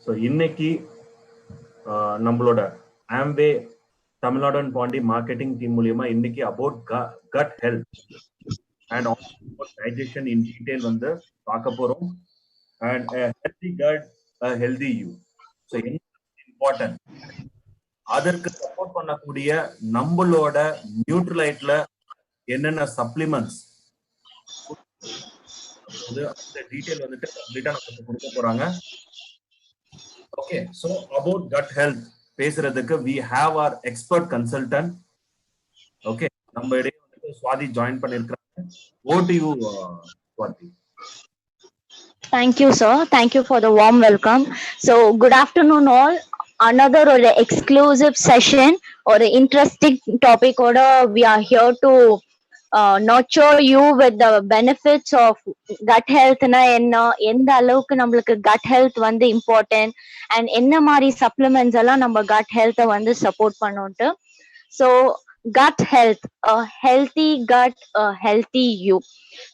So இன்னைக்கு நம்மளோட Amway Tamil Nadu and Pondy marketing team மூலியமா இன்னைக்கு about gut health and digestion in detail வந்து பார்க்க போறோம். And healthy gut healthy you. So என்ன இம்பார்ட்டன்ட், அதற்கு சப்போர்ட் பண்ணக்கூடிய நம்மளோட நியூட்ரலைட்ல என்னென்ன சப்ளிமெண்ட்ஸ் அந்த டீடைல் வந்துட்டு கம்ப்ளீட்டா நமக்கு கொடுக்க போறாங்க. Okay, so about gut health பேசுறதுக்கு we have our expert consultant. Okay, நம்ம இடையே வந்து ஸ்வாதி ஜாயின் பண்ணிருக்காங்க. Over to you, Swati. Thank you, sir. Thank you for the warm welcome. So, good afternoon, all. Another or exclusive session or interesting topic order. We are here to nurture you with the benefits of gut health. Na enna endha alavukku namalukku gut health வந்து important and enna mari supplements alla நம்ம gut health வந்து support பண்ணும்ட்டு. So gut health, a healthy gut, a healthy you.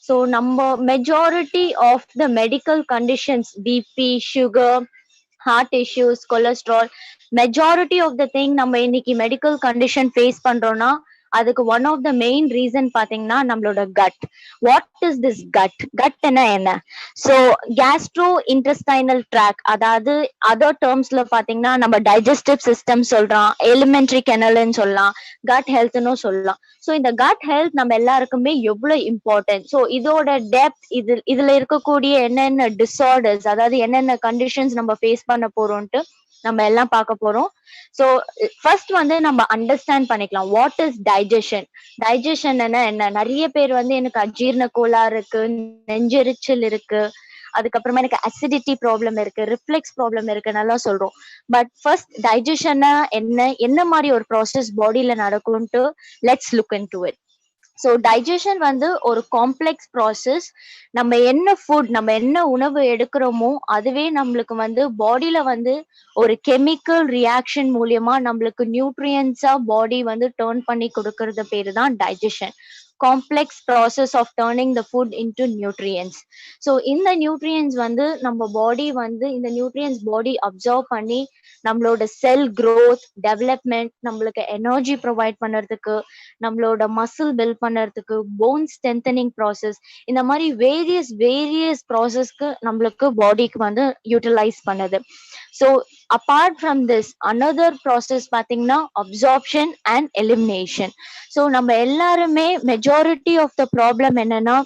So number majority of the medical conditions, BP, sugar, heart issues, cholesterol, majority of the thing நம்ம இன்னைக்கு medical condition face பண்றோம்னா அதுக்கு one of the main reason பாத்தீங்கன்னா நம்மளோட gut. What is this gut? கட்னா என்ன? So gastro intestinal tract, அதாவது other டேர்ம்ஸ்ல பாத்தீங்கன்னா நம்ம டைஜஸ்டிவ் சிஸ்டம் சொல்றோம், எலிமெண்ட்ரி கெனல்னு சொல்லலாம், கட் ஹெல்த்னு சொல்லலாம். ஸோ இந்த கட் ஹெல்த் நம்ம எல்லாருக்குமே எவ்வளவு இம்பார்ட்டன்ட், ஸோ இதோட டெப்த், இதுல இருக்கக்கூடிய என்னென்ன டிஸார்டர்ஸ், அதாவது என்னென்ன கண்டிஷன்ஸ் நம்ம ஃபேஸ் பண்ண போறோம்ட்டு நம்ம எல்லாம் பார்க்க போறோம். ஸோ ஃபர்ஸ்ட் வந்து நம்ம அண்டர்ஸ்டாண்ட் பண்ணிக்கலாம் வாட் இஸ் டைஜஷன். டைஜஷன் என்ன? நிறைய பேர் வந்து எனக்கு அஜீரண கோளாறு இருக்கு, நெஞ்செரிச்சல் இருக்கு, அதுக்கப்புறமா எனக்கு அசிடிட்டி ப்ராப்ளம் இருக்கு, ரிஃப்ளெக்ஸ் ப்ராப்ளம் இருக்கு நல்லா சொல்றோம். பட் ஃபர்ஸ்ட் டைஜஷன்னா என்ன மாதிரி ஒரு ப்ராசஸ் பாடியில நடக்கும்ட்டு let's look into it. So digestion வந்து ஒரு காம்ப்ளெக்ஸ் ப்ராசஸ். நம்ம என்ன ஃபுட், நம்ம என்ன உணவு எடுக்கிறோமோ அதுவே நம்மளுக்கு வந்து பாடியில வந்து ஒரு கெமிக்கல் ரியாக்ஷன் மூலியமா நம்மளுக்கு நியூட்ரியன்ஸா பாடி வந்து டர்ன் பண்ணி கொடுக்கறது பேரு தான் digestion. Complex process of turning the food into nutrients. So இந்த நியூட்ரியன்ஸ் வந்து நம்ம பாடி வந்து இந்த நியூட்ரியன்ஸ் பாடி அப்சர்வ் பண்ணி நம்மளோட செல் க்ரோத், டெவலப்மெண்ட், நம்மளுக்கு எனர்ஜி ப்ரொவைட் பண்ணுறதுக்கு, நம்மளோட மசில் பில்ட் பண்ணுறதுக்கு, போன் ஸ்ட்ரென்தனிங் ப்ராசஸ், இந்த மாதிரி வேரியஸ் ப்ராசஸ்க்கு நம்மளுக்கு பாடிக்கு வந்து யூட்டிலைஸ் பண்ணுது. So apart from this another process பார்த்தீங்கன்னா அப்சார்ப்ஷன் அண்ட் எலிமினேஷன். ஸோ நம்ம எல்லாருமே மெஜாரிட்டி ஆஃப் த ப்ராப்ளம் என்னன்னா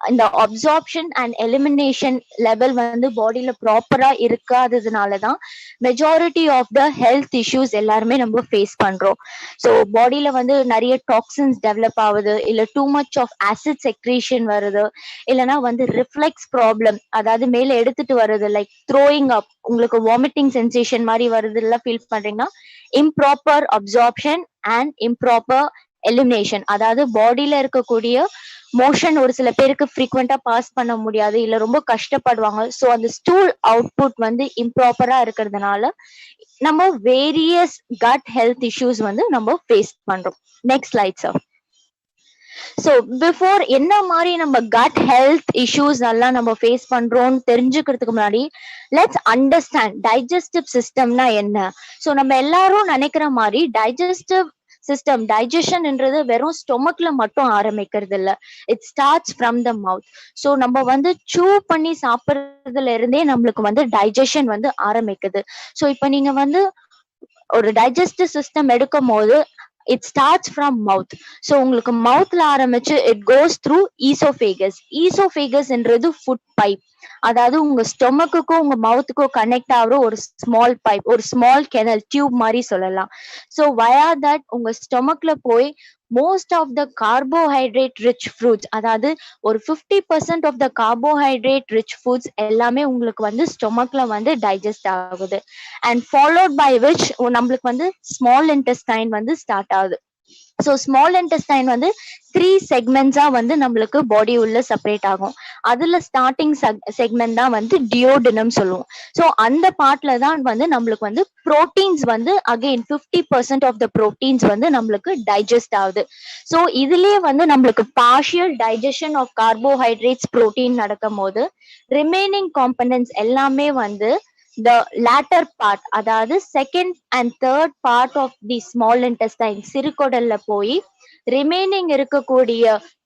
இந்த அப்சார்ப்ஷன் அண்ட் எலிமினேஷன் லெவல் வந்து பாடியில ப்ராப்பரா இருக்காததுனாலதான் majority of the health issues எல்லாருமே நம்ம ஃபேஸ் பண்றோம். ஸோ பாடியில வந்து நிறைய டாக்ஸின்ஸ் டெவலப் ஆகுது, இல்ல too much of acid secretion வருது, இல்லைன்னா வந்து ரிஃப்ளெக்ஸ் ப்ராப்ளம், அதாவது மேல எடுத்துட்டு வருது, லைக் த்ரோயிங் அப், உங்களுக்கு வாமிட்டிங் சென்சேஷன் மாதிரி வருது எல்லாம் ஃபீல் பண்றீங்கன்னா improper absorption and improper elimination. அதாவது பாடியில இருக்கக்கூடிய மோஷன் ஒரு சில பேருக்கு ஃப்ரீக்வெண்டா பாஸ் பண்ண முடியாது, இல்ல ரொம்ப கஷ்டப்படுவாங்க. ஸோ அந்த ஸ்டூல் அவுட்புட் வந்து இம்ப்ராப்பரா இருக்கிறதுனால நம்ம வேரியஸ் கட் ஹெல்த் இஷ்யூஸ் வந்து நம்ம ஃபேஸ் பண்றோம். Next slide sir. So before என்ன மாதிரி நம்ம கட் ஹெல்த் இஷ்யூஸ் எல்லாம் நம்ம ஃபேஸ் பண்றோம்னு தெரிஞ்சுக்கிறதுக்கு முன்னாடி லெட்ஸ் அண்டர்ஸ்டாண்ட் டைஜஸ்டிவ் சிஸ்டம்னா என்ன. ஸோ நம்ம எல்லாரும் நினைக்கிற மாதிரி டைஜஸ்டிவ் சிஸ்டம், டைஜஷன்ன்றது வெறும் ஸ்டொமக்ல மட்டும் ஆரம்பிக்கிறது இல்ல, it starts from the mouth. So நம்ம வந்து சூ பண்ணி சாப்பிட்றதுல இருந்தே நம்மளுக்கு வந்து டைஜஷன் வந்து ஆரம்பிக்குது. ஸோ இப்ப நீங்க வந்து ஒரு டைஜஸ்டிவ் சிஸ்டம் எடுக்கும் போது it starts from mouth. So உங்களுக்கு மவுத்ல ஆரம்பிச்சு it goes through esophagus. esophagus என்றது ஃபுட் பைப், அதாவது உங்க ஸ்டொமக்குக்கும் உங்க மவுத்துக்கும் கனெக்ட் ஆகுற ஒரு ஸ்மால் பைப், ஒரு ஸ்மால் கெனல் டியூப் மாதிரி சொல்லலாம். ஸோ வயா தட் உங்க ஸ்டொமக்ல போய் most of the carbohydrate rich fruits, அதாவது ஒரு 50% of the carbohydrate rich foods எல்லாமே உங்களுக்கு வந்து ஸ்டொமக்ல வந்து டைஜஸ்ட் ஆகுது. அண்ட் ஃபாலோட் பை விச் நம்மளுக்கு வந்து ஸ்மால் இன்டெஸ்டைன் வந்து ஸ்டார்ட் ஆகுது. ஸோ ஸ்மால் இன்டெஸ்டைன் வந்து 3 செக்மெண்ட்ஸா வந்து நம்மளுக்கு பாடி உள்ள செப்பரேட் ஆகும். அதுல ஸ்டார்டிங் செக்மெண்ட் தான் வந்து டியோடினம் சொல்லுவோம். ஸோ அந்த பார்ட்ல தான் வந்து நம்மளுக்கு வந்து ப்ரோட்டீன்ஸ் வந்து அகெயின் 50% ஆஃப் த ப்ரோட்டீன்ஸ் வந்து நம்மளுக்கு டைஜஸ்ட் ஆகுது. ஸோ இதுலயே வந்து நம்மளுக்கு partial digestion of carbohydrates protein நடக்கும் போது ரிமைனிங் காம்பனன்ட்ஸ் எல்லாமே வந்து the latter part, அதாவது second and third part of the small intestine சிறுகுடல்ல போய் ரிமைனிங் இருக்கக்கூடிய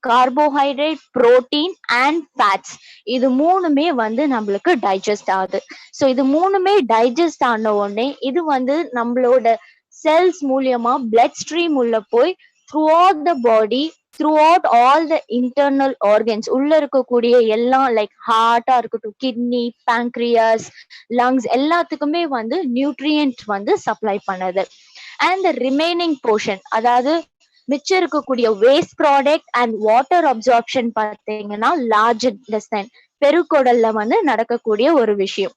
கார்போஹைட்ரேட், புரோட்டீன் அண்ட் ஃபேட்ஸ், இது மூணுமே வந்து நம்மளுக்கு டைஜஸ்ட் ஆகுது. ஸோ இது மூணுமே டைஜஸ்ட் ஆன உடனே இது வந்து நம்மளோட செல்ஸ் மூலியமா பிளட் ஸ்ட்ரீம் உள்ள போய் through out the body, through out all the internal organs, உள்ள இருக்கக்கூடிய எல்லாம் லைக் ஹார்ட்டா இருக்கட்டும், கிட்னி, பேங்க்ரியாஸ், லங்ஸ், எல்லாத்துக்குமே வந்து நியூட்ரியன்ட் வந்து சப்ளை பண்ணுது. அண்ட் ரிமைனிங் போர்ஷன், அதாவது மிச்சம் இருக்கக்கூடிய waste product and water absorption பார்த்தீங்கன்னா லார்ஜ் இன்டெஸ்டைன், பெருக்குடல்ல வந்து நடக்கக்கூடிய ஒரு விஷயம்.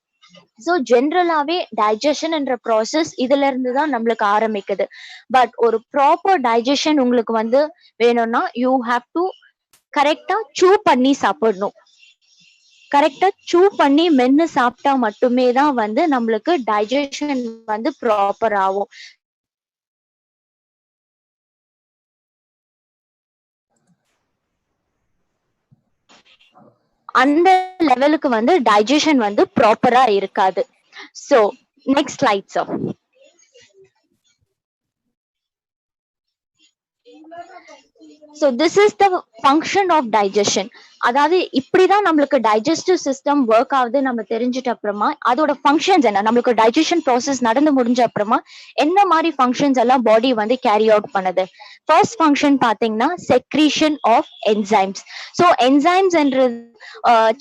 ஸோ ஜென்ரலாவே டைஜஷன் என்ற ப்ராசஸ் இதுல இருந்து தான் நம்மளுக்கு ஆரம்பிக்குது. பட் ஒரு ப்ராப்பர் டைஜஷன் உங்களுக்கு வந்து வேணும்னா யூ ஹாவ் டு கரெக்டா சூ பண்ணி சாப்பிடணும். கரெக்டா சூ பண்ணி மென்னு சாப்பிட்டா மட்டுமே தான் வந்து நம்மளுக்கு டைஜஷன் வந்து ப்ராப்பர் ஆகும். அந்த லெவலுக்கு வந்து டைஜஷன் வந்து ப்ராப்பரா இருக்காது. So next slide sir. So this is the function of digestion. அதாவது இப்படிதான் நம்மளுக்கு டைஜஸ்டிவ் சிஸ்டம் ஒர்க் ஆகுது நம்ம தெரிஞ்சிட்ட அப்புறமா அதோட ஃபங்க்ஷன்ஸ் என்ன, நம்மளுக்கு டைஜஷன் ப்ராசஸ் நடந்து முடிஞ்ச அப்புறமா என்ன மாதிரி ஃபங்க்ஷன்ஸ் எல்லாம் பாடி வந்து கேரி அவுட் பண்ணுது. ஃபர்ஸ்ட் ஃபங்க்ஷன் பாத்தீங்கன்னா secretion of enzymes. So enzymes என்றது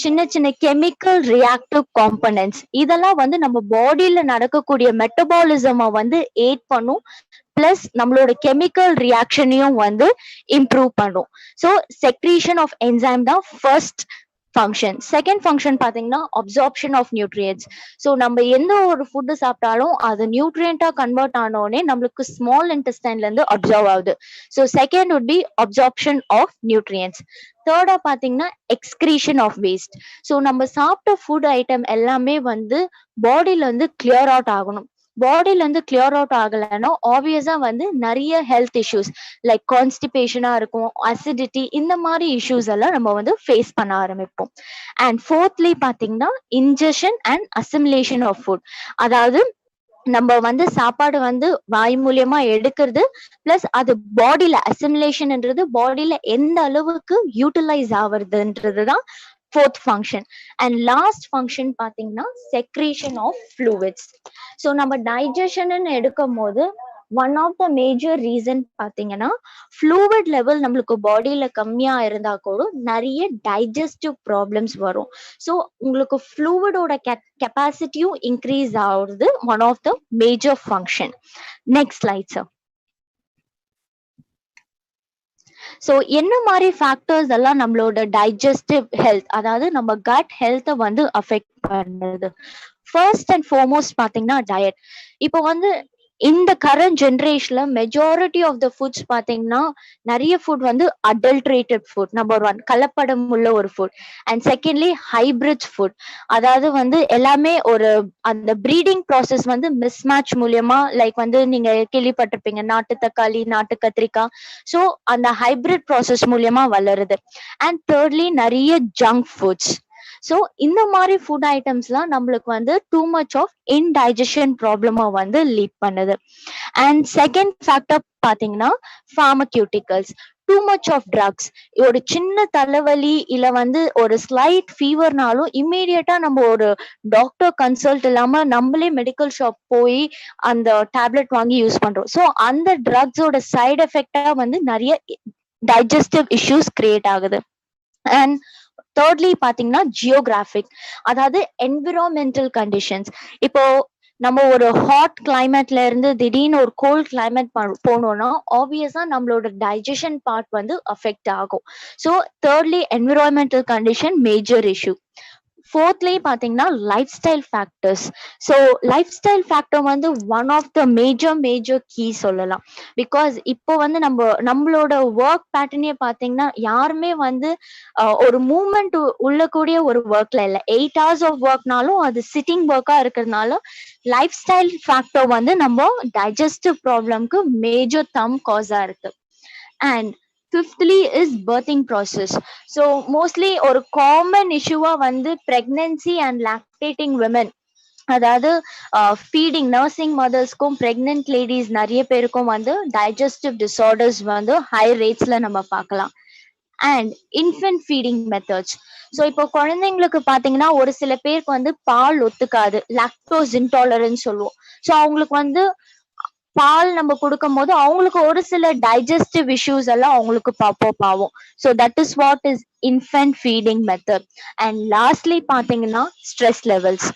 சின்ன சின்ன கெமிக்கல் ரியாக்டிவ் காம்பனன்ட்ஸ், இதெல்லாம் வந்து நம்ம பாடியில நடக்கக்கூடிய மெட்டபாலிசமை வந்து ஏட் பண்ணும், பிளஸ் நம்மளோட கெமிக்கல் ரியாக்ஷனையும் வந்து இம்ப்ரூவ் பண்ணும். ஸோ செக்ரீஷன் ஆஃப் என்சைம் தான் ஃபர்ஸ்ட் ஃபங்க்ஷன். செகண்ட் ஃபங்க்ஷன் பாத்தீங்கன்னா அப்சார்ப்ஷன் ஆஃப் நியூட்ரியன்ட்ஸ். ஸோ நம்ம எந்த ஒரு ஃபுட்டு சாப்பிட்டாலும் அது நியூட்ரியண்டா கன்வெர்ட் ஆனோடனே நம்மளுக்கு ஸ்மால் இன்டெஸ்டைன்ல இருந்து அப்சர்வ் ஆகுது. So second would be absorption of nutrients. தேர்டா பாத்தீங்கன்னா எக்ஸ்கிரீஷன் ஆஃப் வேஸ்ட். ஸோ நம்ம சாப்பிட்ட ஃபுட் ஐட்டம் எல்லாமே வந்து பாடியில வந்து கிளியர் அவுட் ஆகணும். பாடியில இருந்து கிளியர் அவுட் ஆகலைன்னா ஆப்வியஸா வந்து நிறைய ஹெல்த் இஷ்யூஸ் லைக் கான்ஸ்டிபேஷனா இருக்கும், அசிடிட்டி, இந்த மாதிரி இஷ்யூஸ் எல்லாம் நம்ம வந்து ஃபேஸ் பண்ண ஆரம்பிப்போம். அண்ட் ஃபோர்த்லி பாத்தீங்கன்னா ingestion and assimilation of food. அதாவது நம்ம வந்து சாப்பாடு வந்து வாய் மூலியமா எடுக்கிறது, பிளஸ் அது பாடியில அசிமுலேஷன்ன்றது பாடியில எந்த அளவுக்கு utilise ஆகுறதுன்றதுதான் fourth function. And last function பாத்தீங்கன்னா secretion of fluids. So நம்ம digestion எடுக்கும் போது one of the major reason பாத்தீங்கன்னா ஃப்ளூவிட் லெவல் நம்மளுக்கு பாடியில கம்மியா இருந்தா கூட நிறைய டைஜஸ்டிவ் ப்ராப்ளம்ஸ் வரும். ஸோ உங்களுக்கு ஃப்ளூவிடோட கெப்பாசிட்டியும் இன்க்ரீஸ் ஆகுறது one of the major function. Next slide sir. So என்ன மாதிரி ஃபேக்டர்ஸ் எல்லாம் நம்மளோட டைஜஸ்டிவ் ஹெல்த், அதாவது நம்ம கட் ஹெல்த்தை வந்து அஃபெக்ட் பண்ணுது. ஃபர்ஸ்ட் அண்ட் ஃபார்மோஸ்ட் பாத்தீங்கன்னா டயட். இப்போ வந்து இந்த கரண்ட் ஜென்ரேஷன்ல மெஜாரிட்டி ஆஃப் த ஃபுட்ஸ் பாத்தீங்கன்னா நிறைய ஃபுட் வந்து அடல்ட்ரேட்டட் ஃபுட், நம்பர் ஒன் கலப்படம் உள்ள ஒரு food. And secondly hybrid food, அதாவது வந்து எல்லாமே ஒரு அந்த ப்ரீடிங் ப்ராசஸ் வந்து மிஸ்மேட்ச் மூலியமா, லைக் வந்து நீங்க கேள்விப்பட்டிருப்பீங்க நாட்டு தக்காளி, நாட்டு கத்திரிக்காய். ஸோ அந்த ஹைபிரிட் ப்ராசஸ் மூலியமா வளருது. அண்ட் தேர்ட்லி நிறைய ஜங்க் ஃபுட்ஸ். ஸோ இந்த மாதிரி ஃபுட் ஐட்டம்ஸ்லாம் நம்மளுக்கு வந்து டூ மச் ஆஃப் இன்டைஜஷன் ப்ராப்ளமா வந்து லீட் பண்ணுது. அண்ட் செகண்ட் ஃபேக்டர் பாத்தீங்கன்னா pharmaceuticals, two much of drugs. ஒரு சின்ன தலைவலி இல்ல வந்து ஒரு ஸ்லைட் ஃபீவர்னாலும் இம்மீடியட்டா நம்ம ஒரு டாக்டர் கன்சல்ட் இல்லாம நம்மளே மெடிக்கல் ஷாப் போய் அந்த டேப்லெட் வாங்கி யூஸ் பண்றோம். ஸோ அந்த ட்ரக்ஸோட சைடு எஃபெக்டா வந்து நிறைய டைஜஸ்டிவ் இஷ்யூஸ் கிரியேட் ஆகுது. அண்ட் தேர்ட்லி பாத்தீங்கன்னா ஜியோகிராபிக், அதாவது என்விரான்மெண்டல் கண்டிஷன்ஸ். இப்போ நம்ம ஒரு ஹாட் கிளைமேட்ல இருந்து திடீர்னு ஒரு கோல்ட் கிளைமேட் போனோம்னா ஆப்வியஸா நம்மளோட டைஜஷன் பார்ட் வந்து அஃபெக்ட் ஆகும். So thirdly environmental condition major issue. Fourthly பாத்தீங்கன்னா lifestyle factors. So lifestyle factor வந்து one of the major key சொல்லலாம். பிகாஸ் இப்போ வந்து நம்மளோட ஒர்க் பேட்டர்னே பாத்தீங்கன்னா யாருமே வந்து ஒரு மூவ்மெண்ட் உள்ளக்கூடிய ஒரு ஒர்க்ல இல்லை. 8 hours ஆஃப் ஒர்க்னாலும் அது சிட்டிங் ஒர்க்கா இருக்கிறதுனால லைஃப் ஸ்டைல் ஃபேக்டர் வந்து நம்ம டைஜஸ்டிவ் ப்ராப்ளம்க்கு மேஜர் காஸா இருக்கு. And ஃபிஃப்த்லி is birthing process. So mostly ஒரு காமன் இஷ்யூவா வந்து பிரெக்னன்சி அண்ட் லாக்டேட்டிங் விமன் அதாவது ஃபீடிங் நர்சிங் மதர்ஸ்க்கும் பிரெக்னென்ட் லேடிஸ் நிறைய பேருக்கும் வந்து டைஜஸ்டிவ் டிசார்டர்ஸ் வந்து ஹை ரேட்ஸ்ல நம்ம பார்க்கலாம். And infant feeding methods. So இப்போ குழந்தைங்களுக்கு பாத்தீங்கன்னா ஒரு சில பேருக்கு வந்து பால் ஒத்துக்காது, லாக்டோஸ் இன்டாலரன்ஸ் சொல்லுவோம். ஸோ அவங்களுக்கு வந்து பால் நம்ம கொடுக்கும் போது அவங்களுக்கு ஒரு சில டைஜஸ்டிவ் இஷ்யூஸ் எல்லாம் அவங்களுக்கு பாப்பப் ஆகும். So that is what is infant feeding method. And lastly பாத்தீங்கன்னா ஸ்ட்ரெஸ் லெவல்ஸ்.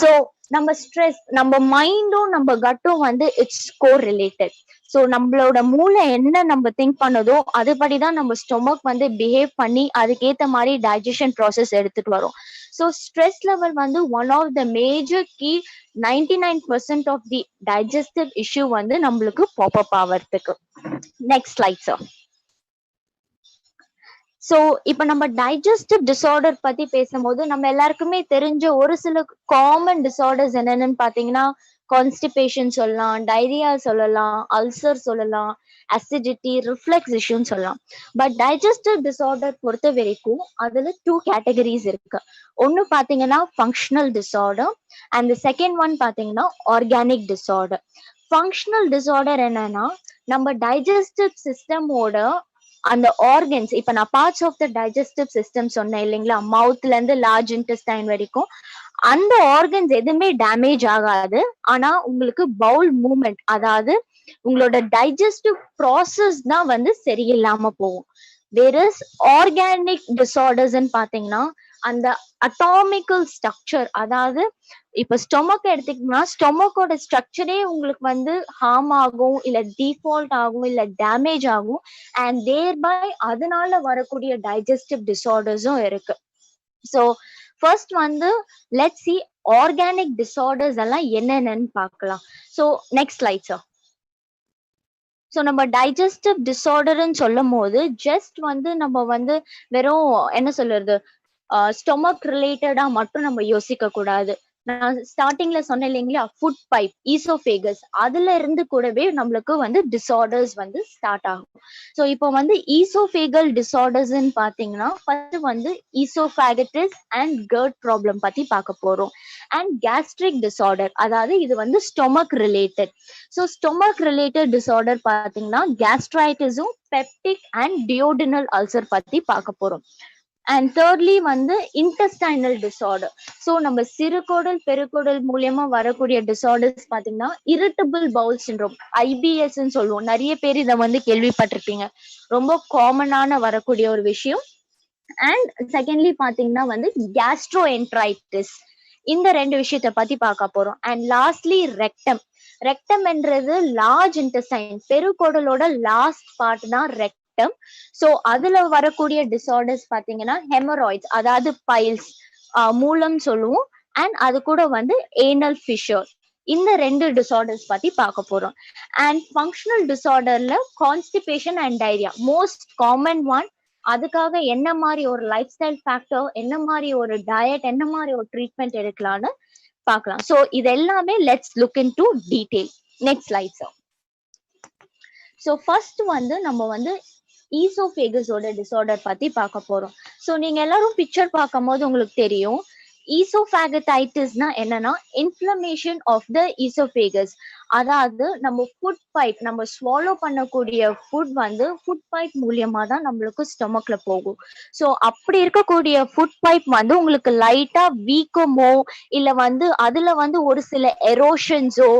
ஸோ நம்ம ஸ்ட்ரெஸ், நம்ம மைண்டும் நம்ம கட்டும் வந்து இட்ஸ் கோர் ரிலேட்டட். ஸோ நம்மளோட மூளை என்ன நம்ம திங்க் பண்ணதோ அதுபடிதான் நம்ம ஸ்டொமக் வந்து பிஹேவ் பண்ணி அதுக்கேற்ற மாதிரி டைஜஷன் ப்ராசஸ் எடுத்துட்டு வரும். ஸோ ஸ்ட்ரெஸ் லெவல் வந்து one of the major key 99% of the digestive issue வந்து நம்மளுக்கு பாப்அப் ஆகிறதுக்கு. Next slide sir. ஸோ இப்போ நம்ம டைஜஸ்டிவ் டிசார்டர் பத்தி பேசும்போது நம்ம எல்லாருக்குமே தெரிஞ்ச ஒரு சில காமன் டிசார்டர்ஸ் என்னென்னு பாத்தீங்கன்னா கான்ஸ்டிபேஷன் சொல்லலாம், டைரியா சொல்லலாம், அல்சர் சொல்லலாம், அசிடிட்டி, ரிஃப்ளெக்ஸ் இஷ்யூன்னு சொல்லலாம். பட் டைஜஸ்டிவ் டிசார்டர் பொறுத்த வரைக்கும் அதுல 2 கேட்டகரிஸ் இருக்கு. ஒன்னு பாத்தீங்கன்னா functional disorder and second one பாத்தீங்கன்னா ஆர்கானிக் டிசார்டர். ஃபங்க்ஷனல் டிசார்டர் என்னன்னா நம்ம டைஜஸ்டிவ் சிஸ்டமோட அந்த ஆர்கன்ஸ், இப்ப நான் parts of the digestive system சொன்னேன் இல்லைங்களா, மவுத்ல இருந்து லார்ஜ் இன்டெஸ்டைன் வரைக்கும், அந்த ஆர்கன்ஸ் எதுவுமே டேமேஜ் ஆகாது. ஆனா உங்களுக்கு பவுல் மூவ்மெண்ட், அதாவது உங்களோட டைஜஸ்டிவ் ப்ராசஸ் தான் வந்து சரியில்லாம போகும். வேறஸ் ஆர்கானிக் டிசார்டர்ஸ்ன்னு பாத்தீங்கன்னா அந்த அட்டாமிக்கல் ஸ்ட்ரக்சர், அதாவது இப்ப ஸ்டொமக் எடுத்துக்கிட்டோம்னா ஸ்டொமக்கோட ஸ்ட்ரக்சரே உங்களுக்கு வந்து ஹார்ம் ஆகும், இல்ல டிஃபால்ட் ஆகும், இல்ல டேமேஜ் ஆகும். அண்ட் தேர்பை அதனால வரக்கூடிய டைஜஸ்டிவ் டிசார்டர்ஸும் இருக்கு. ஸோ ஃபர்ஸ்ட் வந்து லெட்ஸ் சி ஆர்கானிக் டிசார்டர்ஸ் எல்லாம் என்னென்னு பார்க்கலாம். So next slide sir. So நம்ம டைஜஸ்டிவ் டிசார்டர்ன்னு சொல்லும் போது ஜஸ்ட் வந்து நம்ம வந்து வெறும் என்ன சொல்றது ஸ்டொமக் ரிலேட்டடா மட்டும் நம்ம யோசிக்க கூடாது. நான் ஸ்டார்டிங்ல சொன்னேன் இல்லைங்களா, ஃபுட் பைப், ஈசோஃபேகஸ், அதுல இருந்து கூடவே நம்மளுக்கு வந்து டிசார்டர்ஸ் வந்து ஸ்டார்ட் ஆகும். ஸோ இப்போ வந்து ஈசோஃபேகல் டிசார்டர்ஸ்ன்னு பாத்தீங்கன்னா ஃபர்ஸ்ட் வந்து ஈசோஃபேகட்டிஸ் அண்ட் கர்ட் ப்ராப்ளம் பத்தி பார்க்க போறோம். அண்ட் கேஸ்ட்ரிக் டிசார்டர், அதாவது இது வந்து stomach related. So stomach related disorder பாத்தீங்கன்னா கேஸ்ட்ரைட்டிஸும் பெப்டிக் அண்ட் டியோடினல் அல்சர் பத்தி பார்க்க போறோம். அண்ட் தேர்ட்லி வந்து இன்டெஸ்டைனல் டிசார்டர். ஸோ நம்ம சிறுகுடல் பெருக்குடல் மூலியமா வரக்கூடிய டிசார்டர்ஸ் பாத்தீங்கன்னா இரிட்டபிள் பவுல் சிண்ட்ரோம், IBS சொல்லுவோம். நிறைய பேர் இதை வந்து கேள்விப்பட்டிருப்பீங்க, ரொம்ப காமனான வரக்கூடிய ஒரு விஷயம். அண்ட் செகண்ட்லி பாத்தீங்கன்னா வந்து கேஸ்ட்ரோஎன்ட்ரைட்டிஸ். இந்த 2 விஷயத்த பத்தி பார்க்க போறோம். And lastly rectum. ரெக்டம் என்றது லார்ஜ் இன்டெஸ்டைன், பெருக்குடலோட லாஸ்ட் பார்ட் தான் ரெக்டம். சோ அதுல வரக்கூடிய டிசார்டர்ஸ் பாத்தீங்கன்னா ஹெமராய்ட்ஸ், அதாவது பைல்ஸ், மூலம் சொல்லுவோம். அண்ட் அது கூட வந்து ஏனல் ஃபிஷர். இந்த 2 டிசார்டர்ஸ் பத்தி பார்க்க போறோம். அண்ட் ஃபங்க்ஷனல் டிசார்டர்ல constipation and diarrhoea most common one. அதுக்காக என்ன மாதிரி ஒரு லைஃப் ஸ்டைல் ஃபேக்டர், என்ன மாதிரி ஒரு டயட், என்ன மாதிரி ஒரு ட்ரீட்மெண்ட் எடுக்கலாம்னு பார்க்கலாம். ஸோ இது எல்லாமே let's look into detail. Next slide sir. So first வந்து நம்ம வந்து ஈசோஃபேகஸோட டிசார்டர் பத்தி பார்க்க போறோம். ஸோ நீங்க எல்லாரும் பிக்சர் பார்க்கும் போது உங்களுக்கு தெரியும் ஈசோஃபேகடைட்டிஸ்னா என்னன்னா இன்ஃப்ளமேஷன் ஆஃப் த ஈசோஃபேகஸ். அதாவது நம்ம ஃபுட் பைப், நம்ம ஸ்வாலோ பண்ணக்கூடிய ஃபுட் வந்து ஃபுட் பைப் மூலியமா தான் நம்மளுக்கு ஸ்டொமக்ல போகும். ஸோ அப்படி இருக்கக்கூடிய ஃபுட் பைப் வந்து உங்களுக்கு லைட்டா வீக்கமோ இல்ல வந்து அதுல வந்து ஒரு சில எரோஷன்ஸோ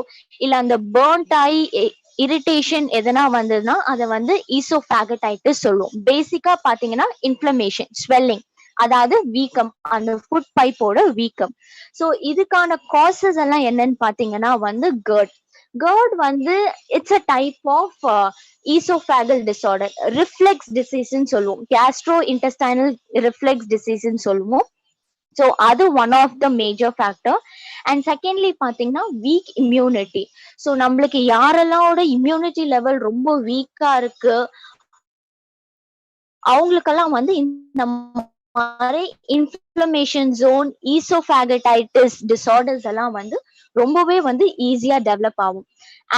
இல்ல அந்த பர்ன்ட் ஆகி இரிட்டேஷன் எதனா வந்ததுன்னா அதை வந்து ஈசோஃபேகடைட்டிஸ் சொல்லுவோம். பேசிக்கா பாத்தீங்கன்னா இன்ஃப்ளமேஷன், ஸ்வெல்லிங், அதாவது வீக்கம், அந்த ஃபுட் பைப்போட வீக்கம். ஸோ இதுக்கான காசஸ் எல்லாம் என்னன்னு பாத்தீங்கன்னா வந்து கர்ட். கர்ட் வந்து it's a type of oesophageal disorder. Reflux டிசீஸ்ன்னு சொல்லுவோம், கேஸ்ட்ரோ இன்டெஸ்டைனல் ரிஃப்ளெக்ஸ் டிசீஸ்ன்னு சொல்லுவோம். ஸோ அது one of the major factor. And secondly பாத்தீங்கன்னா வீக் இம்யூனிட்டி. ஸோ நம்மளுக்கு யாரெல்லாம் இம்யூனிட்டி லெவல் ரொம்ப வீக்கா இருக்கு அவங்களுக்கெல்லாம் வந்து இந்த மாதிரி இன்ஃப்ளமேஷன் ஜோன், ஈசோஃபாகடைட்டிஸ் டிசார்டர்ஸ் எல்லாம் வந்து ரொம்பவே வந்து ஈஸியா டெவலப் ஆகும்.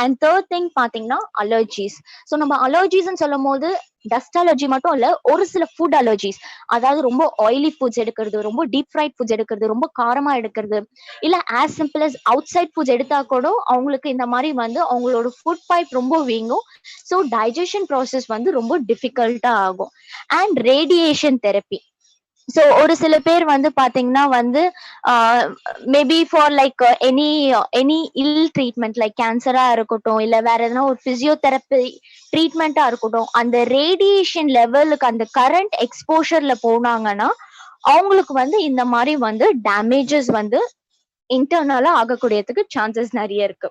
அண்ட் தேர்ட் திங் பாத்தீங்கன்னா அலர்ஜிஸ். ஸோ நம்ம அலர்ஜிஸ்ன்னு சொல்லும் போது டஸ்ட் அலர்ஜி மட்டும் இல்ல, ஒரு சில ஃபுட் அலர்ஜிஸ், அதாவது ரொம்ப ஆயிலி ஃபுட்ஸ் எடுக்கிறது, ரொம்ப டீப் ஃப்ரைட் ஃபுட்ஸ் எடுக்கிறது, ரொம்ப காரமா எடுக்கிறது, இல்ல as simple as outside foods எடுத்தா கூட அவங்களுக்கு இந்த மாதிரி வந்து அவங்களோட ஃபுட் பைப் ரொம்ப வீங்கும். ஸோ டைஜஷன் ப்ராசஸ் வந்து ரொம்ப டிஃபிகல்ட்டா ஆகும். And radiation therapy. ஸோ ஒரு சில பேர் வந்து பாத்தீங்கன்னா வந்து maybe for like any ill treatment like கேன்சரா இருக்கட்டும், இல்ல வேற எதனா ஒரு பிசியோதெரப்பி ட்ரீட்மெண்டா இருக்கட்டும், அந்த ரேடியேஷன் லெவலுக்கு அந்த கரண்ட் எக்ஸ்போஷர்ல போனாங்கன்னா அவங்களுக்கு வந்து இந்த மாதிரி வந்து டேமேஜஸ் வந்து இன்டர்னலா ஆகக்கூடியதுக்கு சான்சஸ் நிறைய இருக்கு.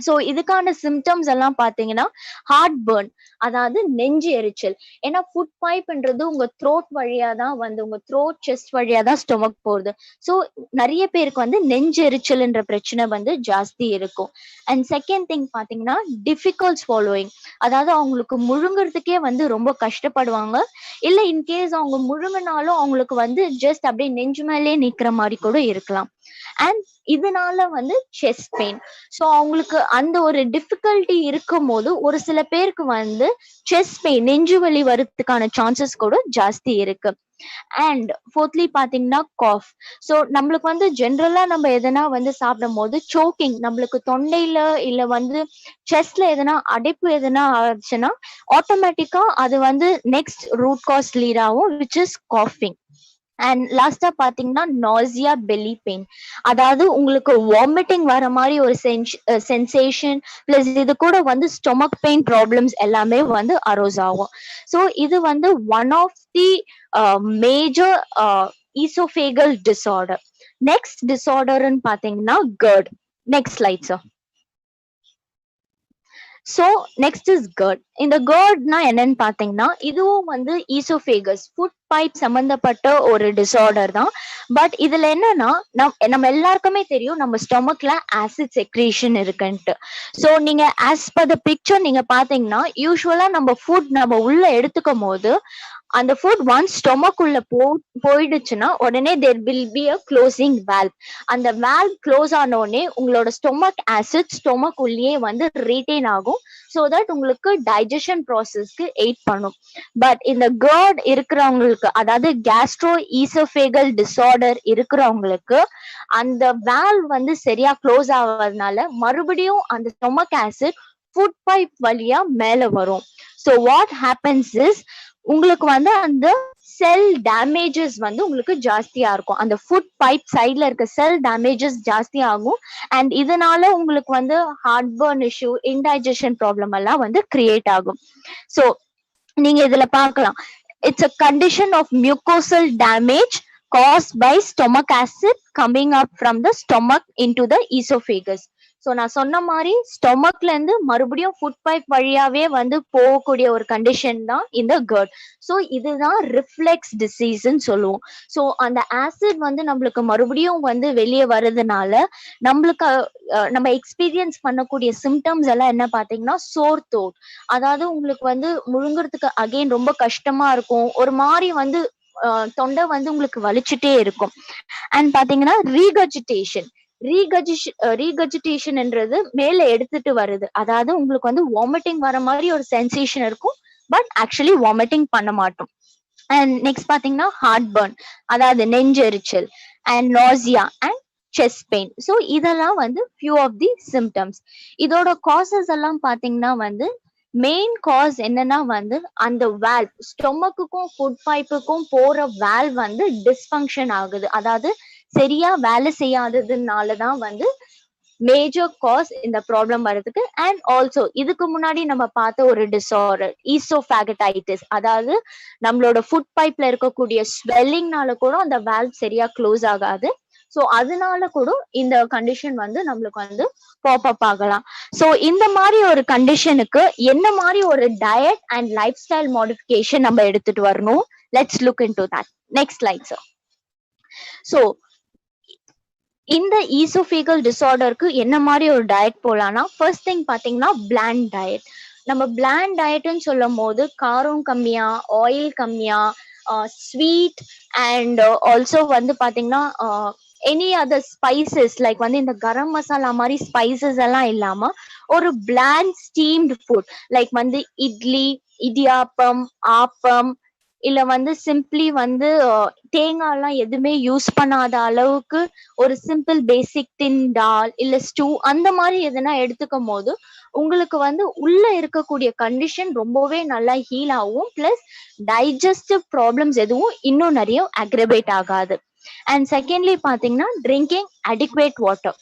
ஸோ இதுக்கான சிம்டம்ஸ் எல்லாம் பாத்தீங்கன்னா ஹார்ட் பர்ன், அதாவது நெஞ்சு எரிச்சல். ஏன்னா ஃபுட் பைப்ன்றது உங்க த்ரோட் வழியா தான் வந்து உங்க த்ரோட் செஸ்ட் வழியா தான் ஸ்டொமக் போகுது. ஸோ நிறைய பேருக்கு வந்து நெஞ்சு எரிச்சல்ன்ற பிரச்சனை வந்து ஜாஸ்தி இருக்கும். அண்ட் செகண்ட் திங் பாத்தீங்கன்னா டிஃபிகல்ட் ஸ்வாலோயிங், அதாவது அவங்களுக்கு முழுங்குறதுக்கே வந்து ரொம்ப கஷ்டப்படுவாங்க. இல்ல இன்கேஸ் அவங்க முழுங்கினாலும் அவங்களுக்கு வந்து ஜஸ்ட் அப்படியே நெஞ்சு மேலேயே நிக்கிற மாதிரி கூட இருக்கலாம். அண்ட் இதனால வந்து செஸ்ட் பெயின். ஸோ அவங்களுக்கு அந்த ஒரு டிஃபிகல்ட்டி இருக்கும் போது ஒரு சில பேருக்கு வந்து செஸ்ட் பெயின், நெஞ்சு வலி வரதுக்கான சான்சஸ் கூட ஜாஸ்தி இருக்கு. அண்ட் ஃபோர்த்லி பாத்தீங்கன்னா காஃப். ஸோ நம்மளுக்கு வந்து ஜென்ரலா நம்ம எதனா வந்து சாப்பிடும் போது சோக்கிங், நம்மளுக்கு தொண்டையில இல்ல வந்து செஸ்ட்ல எதனா அடைப்பு எதனா ஆச்சுன்னா ஆட்டோமேட்டிக்கா அது வந்து நெக்ஸ்ட் ரூட் காஸ் லீட் ஆகும், விச் இஸ் காஃபிங். அண்ட் லாஸ்டா பாத்தீங்கன்னா நாசியா, பெல்லி பெயின், அதாவது உங்களுக்கு வாமிட்டிங் வர மாதிரி ஒரு சென்சேஷன் பிளஸ் இது கூட வந்து ஸ்டொமக் பெயின் ப்ராப்ளம்ஸ் எல்லாமே வந்து அரோஸ் ஆகும். ஸோ இது வந்து one of the major oesophageal disorder. Next டிசார்டர்ன்னு பாத்தீங்கன்னா GERD. Next slide sir. So next is GERD. இந்த GERDனா என்னன்னு பாத்தீங்கன்னா இதுவும் வந்து ஈசோஃபேகஸ் ஃபுட் பைப் சம்பந்தப்பட்ட ஒரு டிசார்டர் தான். பட் இதுல என்னன்னா நம்ம எல்லாருக்குமே தெரியும் நம்ம ஸ்டொமக்ல ஆசிட் செக்ரேஷன் இருக்குன்ட்டு. ஸோ நீங்க ஆஸ் பர் த பிக்சர் நீங்க பாத்தீங்கன்னா யூஸ்வலா நம்ம ஃபுட் நம்ம உள்ள எடுத்துக்கும் போது அந்த ஃபுட் ஒன்ஸ் ஸ்டொமக் உள்ள போயிடுச்சுன்னா உடனே there will be a closing valve. அந்த வால்வ் க்ளோஸ் ஆன உடனே உங்களோட ஸ்டொமக் ஆசிட் ஸ்டொமக் உள்ளே வந்து ரீட்டைன் ஆகும். ஸோ தட் உங்களுக்கு டைஜஷன் ப்ராசஸ்க்கு எய்ட் பண்ணும். பட் இந்த GERD இருக்கிறவங்களுக்கு, அதாவது கேஸ்ட்ரோ ஈசோஃபேகல் டிசார்டர் இருக்கிறவங்களுக்கு அந்த வால்வ் வந்து சரியா க்ளோஸ் ஆகாதனால மறுபடியும் அந்த ஸ்டொமக் ஆசிட் ஃபுட் பைப் வழியா மேல வரும். ஸோ வாட் ஹேப்பன்ஸ் இஸ் உங்களுக்கு வந்து அந்த செல் டேமேஜஸ் வந்து உங்களுக்கு ஜாஸ்தியா இருக்கும். அந்த ஃபுட் பைப் சைட்ல இருக்க செல் டேமேஜஸ் ஜாஸ்தி ஆகும். அண்ட் இதனால உங்களுக்கு வந்து heartburn issue, indigestion problem எல்லாம் வந்து கிரியேட் ஆகும். ஸோ நீங்க இதுல பார்க்கலாம், it's a condition of mucosal damage caused by stomach acid coming up from the stomach into the esophagus. So நான் சொன்ன மாதிரி ஸ்டொமக்ல இருந்து மறுபடியும் ஃபுட் பைப் வழியாவே வந்து போகக்கூடிய ஒரு கண்டிஷன் தான் இந்த GERD. ஸோ இதுதான் ரிஃப்ளெக்ஸ் டிசீஸ்ன்னு சொல்லுவோம். ஸோ அந்த ஆசிட் வந்து நம்மளுக்கு மறுபடியும் வந்து வெளியே வர்றதுனால நம்மளுக்கு நம்ம எக்ஸ்பீரியன்ஸ் பண்ணக்கூடிய சிம்டம்ஸ் எல்லாம் என்ன பாத்தீங்கன்னா சோர் த்ரோட், அதாவது உங்களுக்கு வந்து முழுங்குறதுக்கு அகைன் ரொம்ப கஷ்டமா இருக்கும், ஒரு மாதிரி வந்து தொண்டை வந்து உங்களுக்கு வலிச்சுட்டே இருக்கும். அண்ட் பாத்தீங்கன்னா ரீகஜிடேஷன்ன்றது மேல எடுத்துட்டு வருது, அதாவது உங்களுக்கு வந்து வாமிட்டிங் வர மாதிரி ஒரு சென்சேஷன் இருக்கும், பட் ஆக்சுவலி வாமிட்டிங் பண்ண மாட்டோம். அண்ட் நெக்ஸ்ட் பாத்தீங்கன்னா ஹார்ட் பர்ன், அதாவது நெஞ்செரிச்சல், and nausea and chest pain. So இதெல்லாம் வந்து ஃபியூ ஆஃப் தி சிம்டம்ஸ். இதோட காசஸ் எல்லாம் பாத்தீங்கன்னா வந்து மெயின் காஸ் என்னன்னா வந்து அந்த வால்வ், ஸ்டொமக்குக்கும் ஃபுட் பைப்புக்கும் போற வால்வ் வந்து டிஸ்ஃபங்க்ஷன் ஆகுது, அதாவது சரியா வேலை செய்யாததுனாலதான் வந்து மேஜர் காஸ் இந்த ப்ராப்ளம் வர்றதுக்கு. அண்ட் ஆல்சோ இதுக்கு முன்னாடி நம்ம பார்த்த ஒரு டிசார்டர் ஈசோஃபாகடைட்டிஸ், அதாவது நம்மளோட ஃபுட் பைப்ல இருக்கக்கூடிய ஸ்வெல்லிங்னால கூட அந்த வால்வ் சரியா க்ளோஸ் ஆகாது. ஸோ அதனால கூட இந்த கண்டிஷன் வந்து நம்மளுக்கு வந்து பாப் அப் ஆகலாம். ஸோ இந்த மாதிரி ஒரு கண்டிஷனுக்கு என்ன மாதிரி ஒரு diet and lifestyle modification நம்ம எடுத்துட்டு வரணும்? Let's look into that. Next slide sir. So இந்த ஈசோஃபேகல் டிசார்டருக்கு என்ன மாதிரி ஒரு டயட் போலாம்னா, ஃபர்ஸ்ட் திங் பாத்தீங்கன்னா பிளாண்ட் டயட். நம்ம பிளாண்ட் டயட்னு சொல்லும் போது காரம் கம்மியா, ஆயில் கம்மியா, ஸ்வீட் அண்ட் ஆல்சோ வந்து பாத்தீங்கன்னா எனி அதர் ஸ்பைசஸ் லைக் வந்து இந்த கரம் மசாலா மாதிரி ஸ்பைசஸ் எல்லாம் இல்லாம ஒரு பிளாண்ட் ஸ்டீம்டு ஃபுட் லைக் வந்து இட்லி, இடியாப்பம், ஆப்பம், இல்ல வந்து சிம்பிளி வந்து தேங்காய் எல்லாம் எதுவுமே யூஸ் பண்ணாத அளவுக்கு ஒரு சிம்பிள் பேசிக் டின் டால் இல்ல ஸ்டூ அந்த மாதிரி எதுனா எடுத்துக்கும் போது உங்களுக்கு வந்து உள்ள இருக்கக்கூடிய கண்டிஷன் ரொம்பவே நல்லா ஹீல் ஆகும். பிளஸ் டைஜஸ்டிவ் ப்ராப்ளம்ஸ் எதுவும் இன்னும் நிறைய அக்ரவேட் ஆகாது. அண்ட் செகண்ட்லி பாத்தீங்கன்னா ட்ரிங்கிங் அடிக்வேட் வாட்டர்.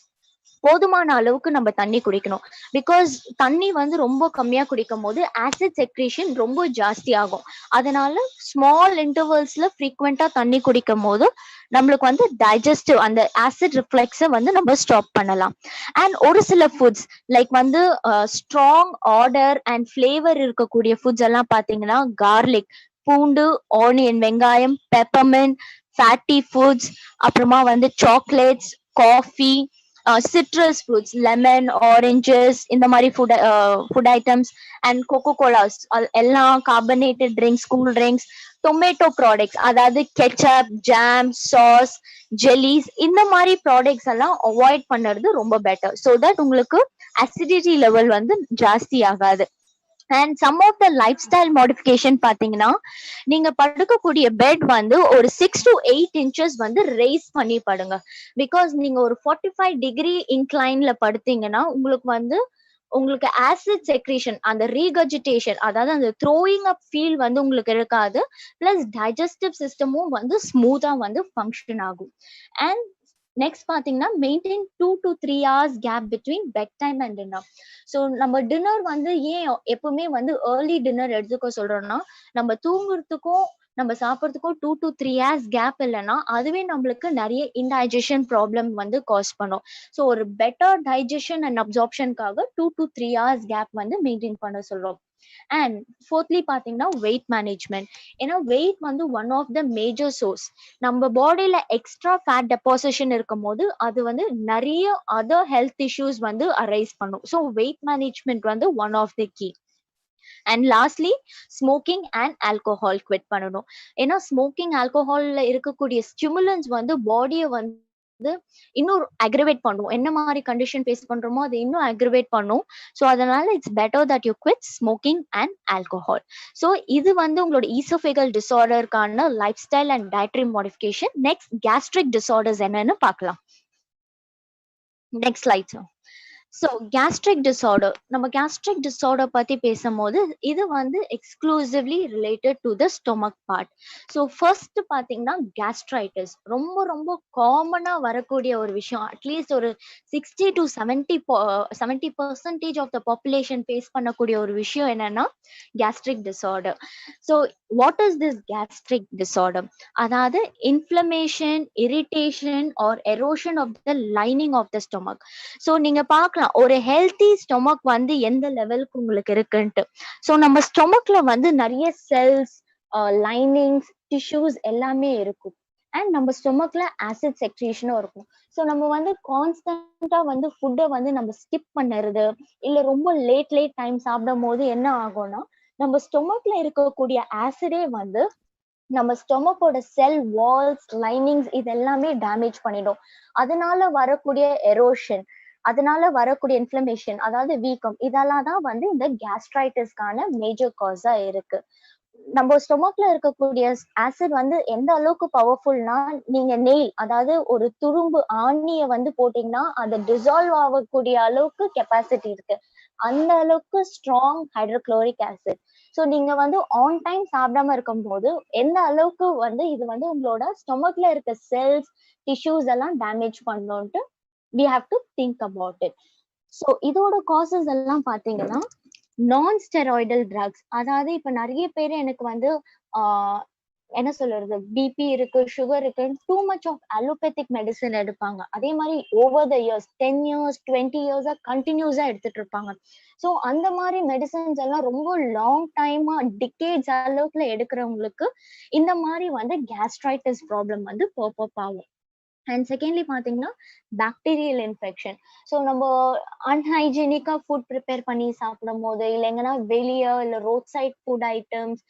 போதுமான அளவுக்கு நம்ம தண்ணி குடிக்கணும். பிகாஸ் தண்ணி வந்து ரொம்ப கம்மியா குடிக்கும் போது ஆசிட் செக்ரீஷன் ரொம்ப ஜாஸ்தி ஆகும். அதனால ஸ்மால் இன்டர்வல்ஸ்ல ஃப்ரீக்வெண்டா தண்ணி குடிக்கும் போது நம்மளுக்கு வந்து டைஜஸ்டிவ் அந்த ஆசிட் ரிஃப்ளெக்ஸை வந்து நம்ம ஸ்டாப் பண்ணலாம். அண்ட் ஒரு சில ஃபுட்ஸ் லைக் வந்து ஸ்ட்ராங் ஆர்டர் அண்ட் ஃபிளேவர் இருக்கக்கூடிய ஃபுட்ஸ் எல்லாம் பாத்தீங்கன்னா கார்லிக், பூண்டு, ஆனியன், வெங்காயம், பெப்பர்மென்ட், ஃபேட்டி ஃபுட்ஸ், அப்புறமா வந்து chocolates, coffee, citrus fruits, lemon, oranges, இந்த மாதிரி food items and Coca Colas எல்லாம், carbonated drinks, cool drinks, tomato products அதாவது கெச்சப், ஜாம், சாஸ், ஜெல்லிஸ், இந்த மாதிரி ப்ராடக்ட்ஸ் எல்லாம் அவாய்ட் பண்ணுறது ரொம்ப பெட்டர். ஸோ தட் உங்களுக்கு அசிடிட்டி லெவல் வந்து ஜாஸ்தி ஆகாது. And some of the lifestyle modification பாத்தீங்கன்னா நீங்க படுக்கக்கூடிய பெட் வந்து ஒரு 6 to 8 inches வந்து ரேஸ் பண்ணி படுங்க. பிகாஸ் நீங்க ஒரு 45 டிகிரி இன்க்ளைன்ல படுத்தீங்கன்னா உங்களுக்கு ஆசிட் செக்ரீஷன் அந்த ரீகஜிடேஷன் அதாவது அந்த த்ரோயிங் அப் ஃபீல் வந்து உங்களுக்கு இருக்காது. பிளஸ் டைஜஸ்டிவ் சிஸ்டமும் வந்து ஸ்மூத்தா வந்து ஃபங்க்ஷன் ஆகும். அண்ட் நெக்ஸ்ட் பாத்தீங்கன்னா maintain 2 to 3 hours gap between bedtime and dinner. So நம்ம டின்னர் வந்து ஏன் எப்பவுமே வந்து ஏர்லி டின்னர் எடுத்துக்க சொல்றோம்னா நம்ம தூங்குறதுக்கும் நம்ம சாப்பிட்றதுக்கும் 2 to 3 hours கேப் இல்லைன்னா அதுவே நம்மளுக்கு நிறைய இன்டைஜஷன் ப்ராப்ளம் வந்து காஸ் பண்ணும். ஸோ ஒரு பெட்டர் டைஜஷன் அண்ட் அப்சார்ப்ஷனுக்காக 2 to 3 hours கேப் வந்து மெயின்டைன் பண்ண சொல்றோம். அண்ட் ஃபோர்த்லி பாத்தீங்கன்னா வெயிட் மேனேஜ்மெண்ட். ஏன்னா வெயிட் வந்து one of the major source. நம்ம பாடியில எக்ஸ்ட்ரா ஃபேட் டெபாசிஷன் இருக்கும் போது அது வந்து நிறைய அதர் ஹெல்த் இஷ்யூஸ் வந்து அரைஸ் பண்ணும். ஸோ வெயிட் மேனேஜ்மெண்ட் வந்து one of the key. And lastly smoking and alcohol quit பண்ணணும். ஏன்னா ஸ்மோக்கிங், ஆல்கோஹால்ல இருக்கக்கூடிய ஸ்டிமுலன்ஸ் வந்து பாடியை வந்து இன்னும் அக்ரிவேட் பண்ணும். என்ன மாதிரி கண்டிஷன் ஃபேஸ் பண்றோமோ அதை இன்னும் அக்ரிவேட் பண்ணும். ஸோ அதனால it's better that you quit smoking and alcohol. So இது வந்து உங்களோட ஈசோஃபேகல் டிசார்டருக்கான lifestyle and dietary modification. Next gastric disorders என்னன்னு பார்க்கலாம். Next slide. So gastric disorder, நம்ம கேஸ்ட்ரிக் டிசார்டர் பத்தி பேசும்போது இது வந்து exclusively related to the stomach part. So first பாத்தீங்கன்னா கேஸ்ட்ரைட்டிஸ் ரொம்ப ரொம்ப காமனா வரக்கூடிய ஒரு விஷயம். அட்லீஸ்ட் ஒரு 60 to 70% of the population face பண்ணக்கூடிய ஒரு விஷயம் என்னன்னா gastric disorder. So what is this gastric disorder? அதாவது inflammation, irritation or erosion of the lining of the stomach. So நீங்க பார்க்கலாம் ஒரு ஹெல்த்தி ஸ்டொமக் வந்து எந்த லெவலுக்கு உங்களுக்கு இருக்குன்ட்டு. ஸோ நம்ம ஸ்டொமக்ல வந்து நிறைய செல்ஸ், லைனிங்ஸ், டிஷ்யூஸ் எல்லாமே இருக்கும். அண்ட் நம்ம ஸ்டொமக்ல ஆசிட் செக்ரேஷனும் இருக்கும். ஸோ நம்ம வந்து கான்ஸ்டன்டா வந்து ஃபுட்டை வந்து நம்ம ஸ்கிப் பண்ணுறது இல்லை ரொம்ப லேட் டைம் சாப்பிடும் போது என்ன ஆகும்னா நம்ம ஸ்டொமக்ல இருக்கக்கூடிய ஆசிடே வந்து நம்ம ஸ்டொமக்கோட செல் வால்ஸ், லைனிங்ஸ் இது எல்லாமே டேமேஜ் பண்ணிடும். அதனால வரக்கூடிய எரோஷன், அதனால வரக்கூடிய இன்ஃப்ளமேஷன் அதாவது வீக்கம், இதெல்லாம் தான் வந்து இந்த கேஸ்ட்ரைட்டிஸ்க்கான மேஜர் காஸா இருக்கு. நம்ம ஸ்டொமக்ல இருக்கக்கூடிய ஆசிட் வந்து எந்த அளவுக்கு பவர்ஃபுல்னா நீங்க நெயில் அதாவது ஒரு துரும்பு ஆணிய வந்து போட்டீங்கன்னா அதை டிசால்வ் ஆகக்கூடிய அளவுக்கு கெப்பாசிட்டி இருக்கு. அந்த அளவுக்கு ஸ்ட்ராங் ஹைட்ரோக்ளோரிக் ஆசிட். ஸோ நீங்க வந்து ஆன் டைம் சாப்பிடாம இருக்கும் போது எந்த அளவுக்கு வந்து இது வந்து உங்களோட ஸ்டொமக்ல இருக்க செல்ஸ், டிஷ்யூஸ் எல்லாம் டேமேஜ் பண்ணோன்ட்டு we have to think about it. So இதோட காசஸ் எல்லாம் பாத்தீங்கன்னா நான் ஸ்டெராய்டல் ட்ரக்ஸ். அதாவது இப்ப நிறைய பேர் எனக்கு வந்து என்ன சொல்றது பிபி இருக்கு, சுகர் இருக்கு, டூ மச் ஆஃப் அலோபேத்திக் மெடிசன் எடுப்பாங்க. அதே மாதிரி over the years 10 years 20 years கண்டினியூஸா எடுத்துட்டு இருப்பாங்க. ஸோ அந்த மாதிரி மெடிசன்ஸ் எல்லாம் ரொம்ப லாங் டைமா டிகேட்ஸ் அளவுக்குல எடுக்கிறவங்களுக்கு இந்த மாதிரி வந்து கேஸ்ட்ரைட்டிஸ் ப்ராப்ளம் வந்து பாப் ஆகும். அண்ட் செகண்ட்லி பாத்தீங்கன்னா பாக்டீரியல் இன்ஃபெக்ஷன். ஸோ நம்ம அன்ஹைஜீனிக்கா ஃபுட் ப்ரிப்பேர் பண்ணி சாப்பிடும் போது இல்லை எங்கன்னா வெளியே இல்லை roadside food items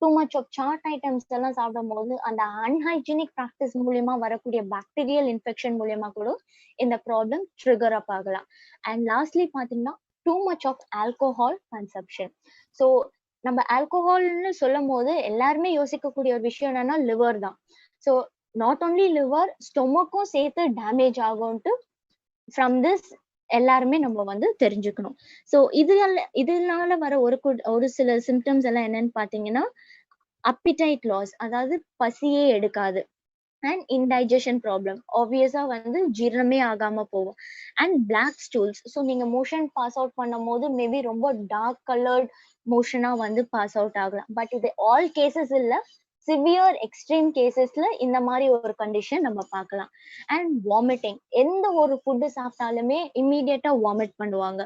too much of chaat items எல்லாம் சாப்பிடும் போது அந்த அன்ஹைஜீனிக் ப்ராக்டிஸ் மூலியமா வரக்கூடிய பாக்டீரியல் இன்ஃபெக்ஷன் மூலியமா கூட இந்த ப்ராப்ளம் ட்ரிகர் அப் ஆகலாம். அண்ட் லாஸ்ட்லி பாத்தீங்கன்னா too much of alcohol consumption. So நம்ம ஆல்கோஹால்னு சொல்லும் போது எல்லாருமே யோசிக்கக்கூடிய ஒரு விஷயம் என்னன்னா லிவர் தான். ஸோ நாட் ஓன்லி லிவர், ஸ்டொமக்கும் சேர்த்து டேமேஜ் ஆகும்ட்டு ஃப்ரம் திஸ் எல்லாருமே நம்ம வந்து தெரிஞ்சுக்கணும். ஸோ இதனால வர ஒரு சில சிம்டம்ஸ் எல்லாம் என்னன்னு பாத்தீங்கன்னா அப்பிடைட் லாஸ், அதாவது பசியே எடுக்காது, அண்ட் இன்டைஜஷன் ப்ராப்ளம், ஆப்வியஸா வந்து ஜீரணமே ஆகாம போகும், அண்ட் பிளாக் ஸ்டூல்ஸ். ஸோ நீங்க மோஷன் பாஸ் அவுட் பண்ணும் போது மேபி ரொம்ப டார்க் கலர்ட் மோஷனா வந்து பாஸ் அவுட் ஆகலாம். பட் இது ஆல் கேசஸ் இல்ல, சிவியர் எக்ஸ்ட்ரீம் கேசஸ்ல இந்த மாதிரி ஒரு கண்டிஷன் நம்ம பார்க்கலாம். அண்ட் வாமிட்டிங், எந்த ஒரு ஃபுட்டு சாப்பிட்டாலுமே இம்மீடியட்டா வாமிட் பண்ணுவாங்க.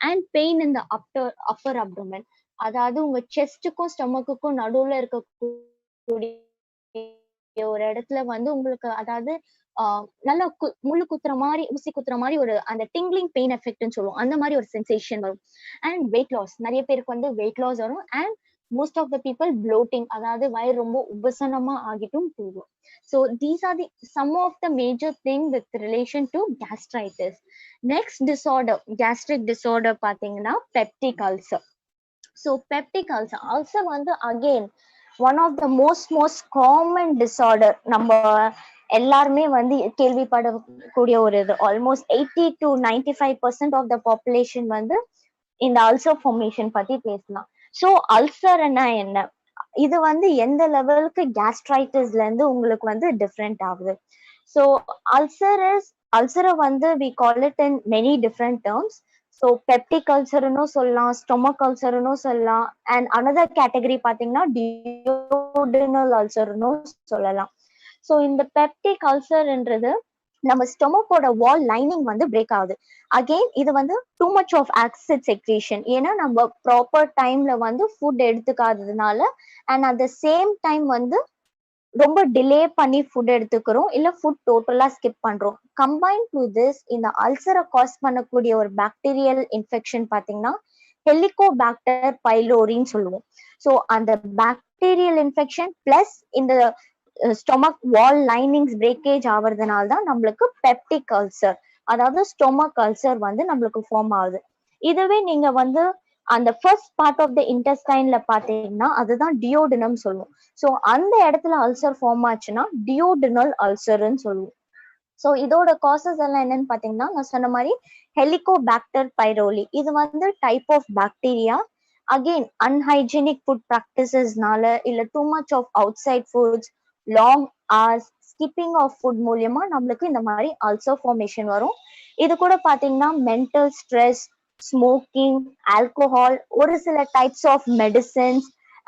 அண்ட் பெயின் இந்த அப்பர் அப்டோமென், அதாவது உங்க செஸ்டுக்கும் ஸ்டொமக்குக்கும் நடுவுல இருக்கக்கூடிய ஒரு இடத்துல வந்து உங்களுக்கு, அதாவது நல்லா முள்ளு குத்துற மாதிரி, ஊசி குத்துற மாதிரி ஒரு அந்த டிங்லிங் பெயின் எஃபெக்ட்னு சொல்லுவோம், அந்த மாதிரி ஒரு சென்சேஷன் வரும். அண்ட் வெயிட் லாஸ், நிறைய பேருக்கு வந்து வெயிட் லாஸ் வரும். And most of the people bloating, அதாவது வயிறு ரொம்ப உபசனமா ஆகிட்டும் போகும். So these are the some of the major thing with relation to gastritis. Next disorder, gastric disorder பாத்தீங்கன்னா peptic ulcer. So peptic ulcer வந்து again one of the most common disorder. நம்ம எல்லாருமே வந்து கேள்விப்படக்கூடிய ஒரு இது. Almost 80 to 95% of the population வந்து இந்த ulcer formation பத்தி பேசலாம். ஸோ அல்சர் என்ன, இது வந்து எந்த லெவலுக்கு கேஸ்ட்ரைட்டிஸ்ல இருந்து உங்களுக்கு வந்து டிஃப்ரெண்ட் ஆகுது. ஸோ அல்சரை வந்து we call it in many different terms. So peptic அல்சர்னு சொல்லலாம், ஸ்டொமக் அல்சர்னு சொல்லலாம், அண்ட் அனதர் கேட்டகரி பாத்தீங்கன்னா டியோடினல் அல்சர்னு சொல்லலாம். ஸோ இந்த பெப்டிக் அல்சர்ன்றது நம்ம ஸ்டொமக்கோட வால் லைனிங் வந்து பிரேக் ஆகுது. அகெயின் இது வந்து too much of acid secretion, ஏன்னா நம்ம ப்ராப்பர் டைம்ல வந்து ஃபுட் எடுத்துக்காததுனால, and at the same time வந்து ரொம்ப டிலே பண்ணி ஃபுட் எடுத்துக்கிறோம், இல்ல ஃபுட் டோட்டலா ஸ்கிப் பண்றோம். கம்பைன் டு திஸ் இந்த அல்சரை காஸ் பண்ணக்கூடிய ஒரு பாக்டீரியல் இன்ஃபெக்ஷன் பாத்தீங்கன்னா ஹெலிகோபாக்டர் பைலோரின்னு சொல்லுவோம். ஸோ அந்த பாக்டீரியல் இன்ஃபெக்ஷன் பிளஸ் இந்த ஸ்டொமக் வால் லைனிங்ஸ் பிரேக்கேஜ் ஆவறதுனால தான் நம்மளுக்கு பெப்டிக் அல்சர், அதாவது ஸ்டொமக் அல்சர் வந்து நம்மளுக்கு ஃபார்ம் ஆகுது. இதுவே நீங்க வந்து அந்த ஃபர்ஸ்ட் பார்ட் ஆஃப் த இன்டெஸ்டைன்ல பாத்தீங்கன்னா அதுதான் டியோடினம் சொல்லுவோம். ஸோ அந்த இடத்துல அல்சர் ஃபார்ம் ஆச்சுன்னா டியோடினல் அல்சர்ன்னு சொல்லுவோம். ஸோ இதோட காசஸ் எல்லாம் என்னன்னு பாத்தீங்கன்னா நான் சொன்ன மாதிரி ஹெலிகோபாக்டர் பைரோலி, இது வந்து type of bacteria. Again unhygienic food ப்ராக்டிசஸ்னால, இல்ல too much of outside foods, long hours, skipping of food மூலியமா நம்மளுக்கு இந்த மாதிரி அல்சர் ஃபார்மேஷன் வரும். இது கூட பாத்தீங்கன்னா மென்டல் ஸ்ட்ரெஸ், ஸ்மோக்கிங், ஆல்கோஹால், ஒரு சில டைப்ஸ் ஆஃப் மெடிசன்ஸ்,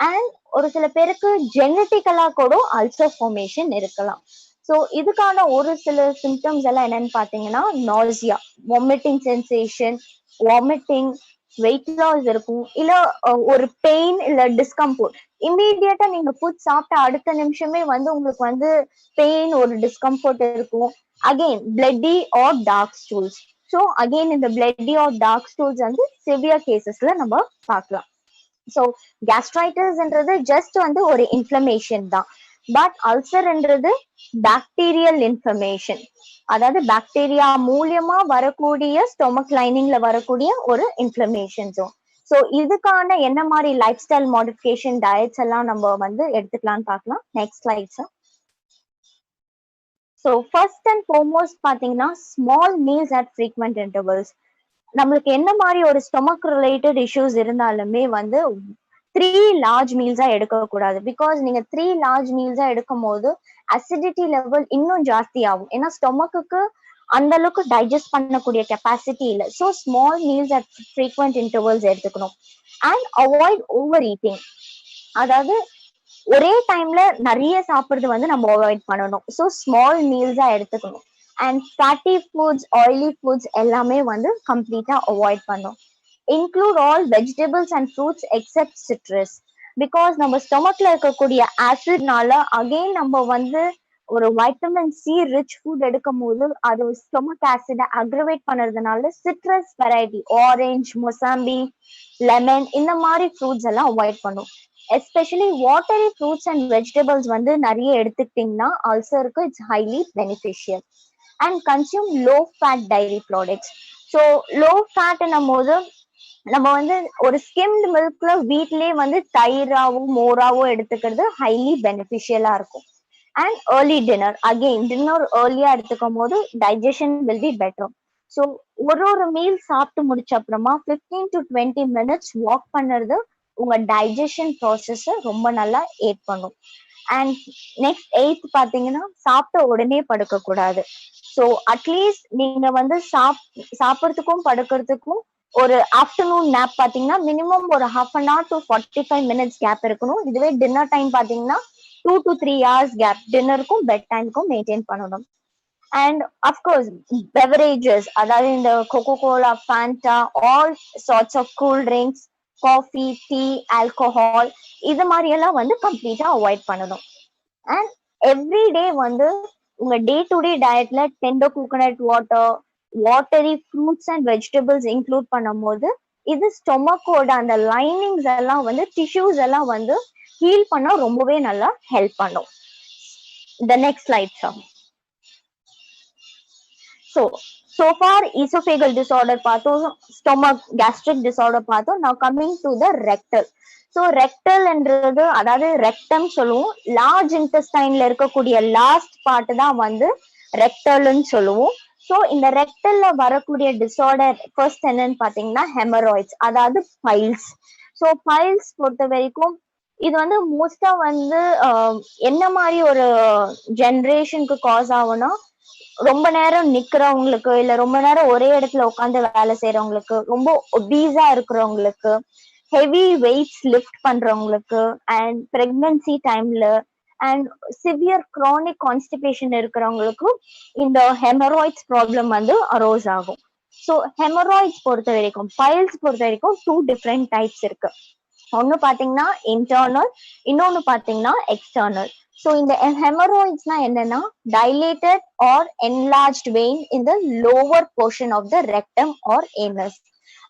அண்ட் ஒரு சில பேருக்கு ஜெனட்டிக்கலா கூட அல்சர் ஃபார்மேஷன் இருக்கலாம். ஸோ இதுக்கான ஒரு சில சிம்டம்ஸ் எல்லாம் என்னன்னு பாத்தீங்கன்னா nausea, vomiting sensation, vomiting, weight loss இருக்கும், இல்ல ஒரு பெயின் இல்ல டிஸ்கம்ஃபோர்ட். இம்மீடியட்டா நீங்க ஃபுட் சாப்பிட்ட அடுத்த நிமிஷமே வந்து உங்களுக்கு வந்து பெயின், ஒரு டிஸ்கம்ஃபோர்ட் இருக்கும். Again bloody or dark stools. So again இந்த பிளட்டி ஆர் டார்க் ஸ்டூல்ஸ் வந்து சிவியர் கேசஸ்ல நம்ம பார்க்கலாம். ஸோ கேஸ்ட்ரைட்டிஸ்ன்றது ஜஸ்ட் வந்து ஒரு இன்ஃப்ளமேஷன் தான். பட் அல்சர்ன்றது பாக்டீரியல் இன்ஃப்ளமேஷன், அதாவது பாக்டீரியா மூலியமா வரக்கூடிய ஸ்டொமக் லைனிங்ல வரக்கூடிய ஒரு இன்ஃப்ளமேஷன் ஜோன். ஸோ இதுக்கான என்ன மாதிரி லைஃப் ஸ்டைல் மாடிஃபிகேஷன், டயட்ஸ் எல்லாம் நம்ம வந்து எடுத்துக்கலாம்னு பார்க்கலாம். Next slide sir. So first and foremost பாத்தீங்கன்னா small meals at frequent intervals. நம்மளுக்கு என்ன மாதிரி ஒரு ஸ்டொமக் ரிலேட்டட் இஷ்யூஸ் இருந்தாலுமே வந்து 3 large மீல்ஸா எடுக்கக்கூடாது. பிகாஸ் நீங்க 3 large மீல்ஸா எடுக்கும் போது அசிடிட்டி லெவல் இன்னும் ஜாஸ்தி ஆகும், ஏன்னா ஸ்டொமக்கு அந்த அளவுக்கு டைஜஸ்ட் பண்ணக்கூடிய கெப்பாசிட்டி இல்லை. So small meals at frequent intervals எடுத்துக்கணும். அண்ட் அவாய்ட் ஓவர் ஈட்டிங், அதாவது ஒரே டைம்ல நிறைய சாப்பிடுறது வந்து நம்ம அவாய்ட் பண்ணணும். ஸோ ஸ்மால் மீல்ஸா எடுத்துக்கணும். And fatty foods, oily foods எல்லாமே வந்து கம்ப்ளீட்டா அவாய்ட் பண்ணணும். Include all vegetables and fruits accept citrus. Because நம்ம ஸ்டொமக்ல இருக்கக்கூடிய ஆசிட்னால அகெயின் நம்ம வந்து ஒரு வைட்டமின் சி ரிச் ஃபுட் எடுக்கும் போது அது ஸ்டொமக் ஆசிட அக்ரவேட் பண்றதுனால citrus variety orange, mosambi, lemon இந்த மாதிரி ஃப்ரூட்ஸ் எல்லாம் அவாய்ட் பண்ணும். Especially watery fruits and vegetables வந்து நிறைய எடுத்துக்கிட்டீங்கன்னா அல்சருக்கு it's highly beneficial. And consume low fat dairy products. So low ஃபேட்னும் போது நம்ம வந்து ஒரு ஸ்கிம்டு மில்க்ல வீட்லயே வந்து தயிராவோ மோராவோ எடுத்துக்கிறது ஹைலி பெனிஃபிஷியலா இருக்கும். And early dinner, again dinner ஏர்லியா எடுத்துக்கும் போது digestion will be better. So ஒரு மீல் சாப்பிட்டு முடிச்ச அப்புறமா 15 to 20 minutes வாக் பண்ணுறது உங்க டைஜஷன் ப்ராசஸ் ரொம்ப நல்லா ஏட் பண்ணும். அண்ட் நெக்ஸ்ட் 8th பாத்தீங்கன்னா சாப்பிட்ட உடனே படுக்க கூடாது. ஸோ அட்லீஸ்ட் நீங்க வந்து சாப்பிட்றதுக்கும் படுக்கிறதுக்கும் ஒரு ஆஃப்டர்நூன் நேப் பாத்தீங்கன்னா மினிமம் ஒரு 1/2 hour to 45 minutes கேப் இருக்கணும். இதுவே டின்னர் டைம் பாத்தீங்கன்னா 2 to 3 hours கேப் டின்னருக்கும் பெட் டைமுக்கும் மெயின்டைன் பண்ணணும். அண்ட் அஃப்கோர்ஸ் பெவரேஜஸ், அதாவது இந்த Coca Cola, Fanta, all sorts of cool drinks, coffee, tea, alcohol இது மாதிரி எல்லாம் வந்து கம்ப்ளீட்டா அவாய்ட் பண்ணணும். அண்ட் எவ்ரிடே வந்து உங்க டே டு டே டயட்ல tender coconut water, watery fruits and vegetables include பண்ணும் போது இது ஸ்டொமக்கோட அந்த லைனிங்ஸ் எல்லாம் வந்து டிஷ்யூஸ் எல்லாம் வந்து ஹீல் பண்ண ரொம்பவே நல்லா ஹெல்ப் பண்ணும். The next slide, sir. So far esophageal disorder பார்த்தோம், stomach gastric disorder பார்த்தோம். Now coming to the rectal. So ரெக்டல்ன்றது அதாவது ரெக்டம் சொல்லுவோம். லார்ஜ் இன்டெஸ்டைன்ல இருக்கக்கூடிய லாஸ்ட் பார்ட் தான் வந்து ரெக்டல்னு சொல்லுவோம். ஸோ இந்த ரெக்டல்ல வரக்கூடிய டிசார்டர் ஃபர்ஸ்ட் என்னன்னு பாத்தீங்கன்னா ஹெமராய்ட்ஸ், அதாவது பைல்ஸ். ஸோ பைல்ஸ் பொறுத்த வரைக்கும் இது வந்து மோஸ்டா வந்து என்ன மாதிரி ஒரு ஜென்ரேஷனுக்கு காஸ் ஆகும்னா, ரொம்ப நேரம் நிக்கிறவங்களுக்கு, இல்ல ரொம்ப நேரம் ஒரே இடத்துல உட்காந்து வேலை செய்யறவங்களுக்கு, ரொம்ப ஒபீஸா இருக்கிறவங்களுக்கு, ஹெவி வெயிட்ஸ் லிஃப்ட் பண்றவங்களுக்கு, அண்ட் பிரெக்னன்சி டைம்ல அண்ட் சிவியர் கிரானிக் கான்ஸ்டிபேஷன் இருக்கிறவங்களுக்கு இந்த ஹெமராய்ட்ஸ் ப்ராப்ளம் வந்து அரோஸ் ஆகும். ஸோ ஹெமராய்ட்ஸ் பொறுத்த வரைக்கும், பைல்ஸ் பொறுத்த வரைக்கும் 2 டிஃப்ரெண்ட் டைப்ஸ் இருக்கு. ஒன்னு பாத்தீங்கன்னா இன்டர்னல், இன்னொன்னு பாத்தீங்கன்னா எக்ஸ்டர்னல். ஸோ இந்த ஹெமராய்ட்ஸ்னா என்னன்னா dilated or enlarged vein in the lower portion of the rectum or anus.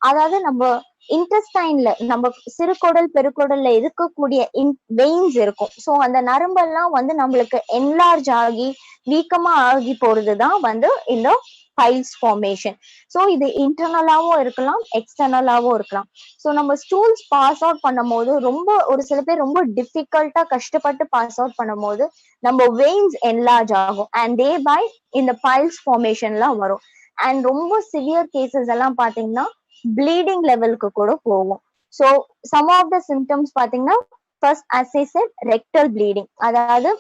அதாவது நம்ம இன்டெஸ்டைன்ல, நம்ம சிறுகுடல் பெருக்குடல்ல இருக்கக்கூடிய வெயின்ஸ் இருக்கும். ஸோ அந்த நரம்பெல்லாம் வந்து நம்மளுக்கு என்லார்ஜ் ஆகி வீக்கமா ஆகி போறதுதான் வந்து இந்த பைல்ஸ் ஃபார்மேஷன். ஸோ இது இன்டர்னலாவும் இருக்கலாம், எக்ஸ்டர்னலாவும் இருக்கலாம். ஸோ நம்ம ஸ்டூல்ஸ் பாஸ் அவுட் பண்ணும் போது ரொம்ப ஒரு சில பேர் ரொம்ப டிஃபிகல்ட்டா கஷ்டப்பட்டு பாஸ் அவுட் பண்ணும் போது நம்ம வெயின்ஸ் என்லார்ஜ் ஆகும் அண்ட் தே பை இந்த பைல்ஸ் ஃபார்மேஷன்லாம் வரும். அண்ட் ரொம்ப சிவியர் கேசஸ் எல்லாம் பாத்தீங்கன்னா ப்ளீடிங் லெவலுக்கு கூட போகும். So some of the symptoms பாத்தீங்கன்னா first as I said rectal bleeding, அதாவது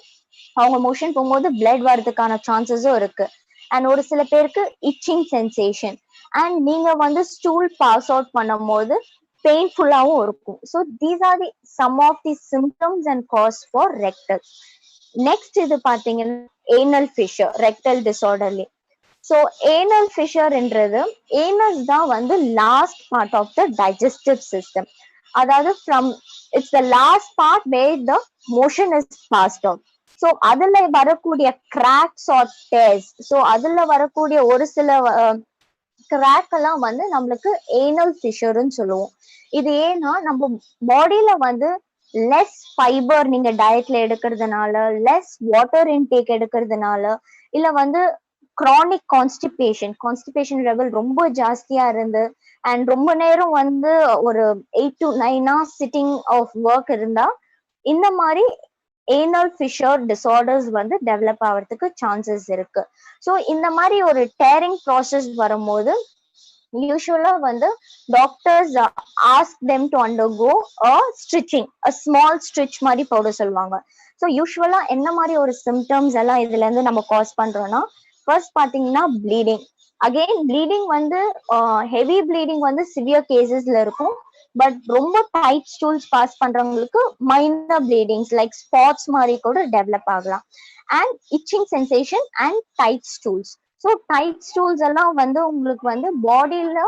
அவங்க மோஷன் போகும்போது பிளட் வர்றதுக்கான சான்சஸும் இருக்கு. அண்ட் ஒரு சில பேருக்கு இச்சிங் சென்சேஷன், அண்ட் நீங்க வந்து ஸ்டூல் பாஸ் அவுட் பண்ணும் போது பெயின்ஃபுல்லாவும் இருக்கும். So these are the some of the symptoms and causes for rectal. Next இது பாத்தீங்கன்னா ஏனல் ஃபிஷர், ரெக்டல் டிசார்டர்லயே. ஸோ ஏனல் ஃபிஷர்ன்றது, ஏனஸ் தான் வந்து last part of the digestive system. அதாவது from it's the last part where the motion is passed out. So அதுல வரக்கூடிய cracks R tears, so அதுல வரக்கூடிய ஒரு சில கிராக் எல்லாம் வந்து நம்மளுக்கு ஏனல் ஃபிஷர்னு சொல்லுவோம். இது ஏன்னா நம்ம பாடியில வந்து லெஸ் ஃபைபர் நீங்க டயட்ல எடுக்கிறதுனால, லெஸ் வாட்டர் இன்டேக் எடுக்கிறதுனால, இல்ல வந்து கிரானிக் கான்ஸ்டிபேஷன் லெவல் ரொம்ப ஜாஸ்தியா இருந்து அண்ட் ரொம்ப நேரம் வந்து ஒரு 8 to 9 hours sitting of work இருந்தா இந்த மாதிரி ஏனல் ஃபிஷர் டிசார்டர்ஸ் வந்து டெவலப் ஆகிறதுக்கு சான்சஸ் இருக்கு. ஸோ இந்த மாதிரி ஒரு டேரிங் ப்ராசஸ் வரும்போது யூஸ்வலா வந்து doctors ask them to undergo stitching, small stitch மாதிரி போட சொல்லுவாங்க. ஸோ யூஸ்வலா என்ன மாதிரி ஒரு சிம்டம்ஸ் எல்லாம் இதுல இருந்து நம்ம காஸ் பண்றோம்னா, ஃபர்ஸ்ட் பாத்தீங்கன்னா ப்ளீடிங். அகெயின் ப்ளீடிங் வந்து ஹெவி ப்ளீடிங் வந்து சிவியர் கேசஸ்ல இருக்கும். பட் ரொம்ப டைட் ஸ்டூல்ஸ் பாஸ் பண்றவங்களுக்கு மைனர் ப்ளீடிங்ஸ் லைக் ஸ்பாட்ஸ் மாதிரி கூட டெவலப் ஆகலாம். And itching sensation and tight stools. So tight stools எல்லாம் வந்து உங்களுக்கு வந்து பாடியில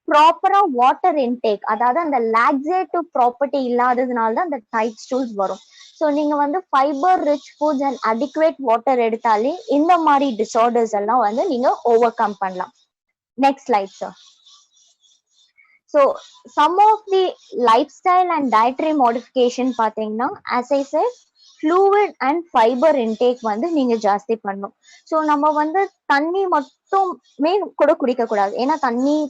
ப்ராப்பரா வாட்டர் இன்டேக், அதாவது அந்த லாக்ஸேட்டிவ் ப்ராப்பர்ட்டி இல்லாததுனால தான் அந்த டைட் ஸ்டூல்ஸ் வரும். ஸோ நீங்க வந்து fibre rich foods and adequate water எடுத்தாலே இந்த மாதிரி டிசார்டர்ஸ் எல்லாம் வந்து நீங்க ஓவர் கம் பண்ணலாம். Next slide sir. So some of the lifestyle and dietary modification பார்த்தீங்கன்னா, as I said, fluid and fibre intake வந்து நீங்க ஜாஸ்தி பண்ணணும். ஸோ நம்ம வந்து தண்ணி மட்டுமே கூட குடிக்க கூடாது. ஏன்னா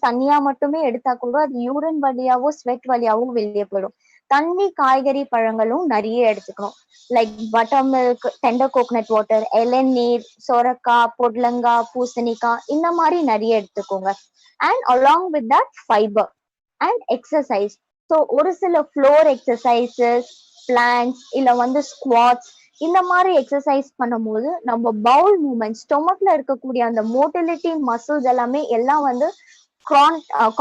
தண்ணியா மட்டுமே எடுத்தா கூட அது யூரின் வழியாவோ ஸ்வெட் வழியாவோ வெளியே போயிடும். தண்ணி, காய்கறி, பழங்களும் நிறைய எடுத்துக்கணும். Like butter milk, tender coconut water, இளநீர், சொரக்காய், பொடலங்காய், பூசணிக்காய், இந்த மாதிரி நிறைய எடுத்துக்கோங்க. And along with that fibre and exercise. So ஒரு சில ஃப்ளோர் எக்ஸசைசஸ், பிளாங்க்ஸ், இல்ல வந்து ஸ்குவாட்ஸ், இந்த மாதிரி எக்ஸசைஸ் பண்ணும்போது நம்ம பவுல் மூவ்மெண்ட், ஸ்டொமக்ல இருக்கக்கூடிய அந்த மோட்டிலிட்டி மசில்ஸ் எல்லாமே எல்லாம் வந்து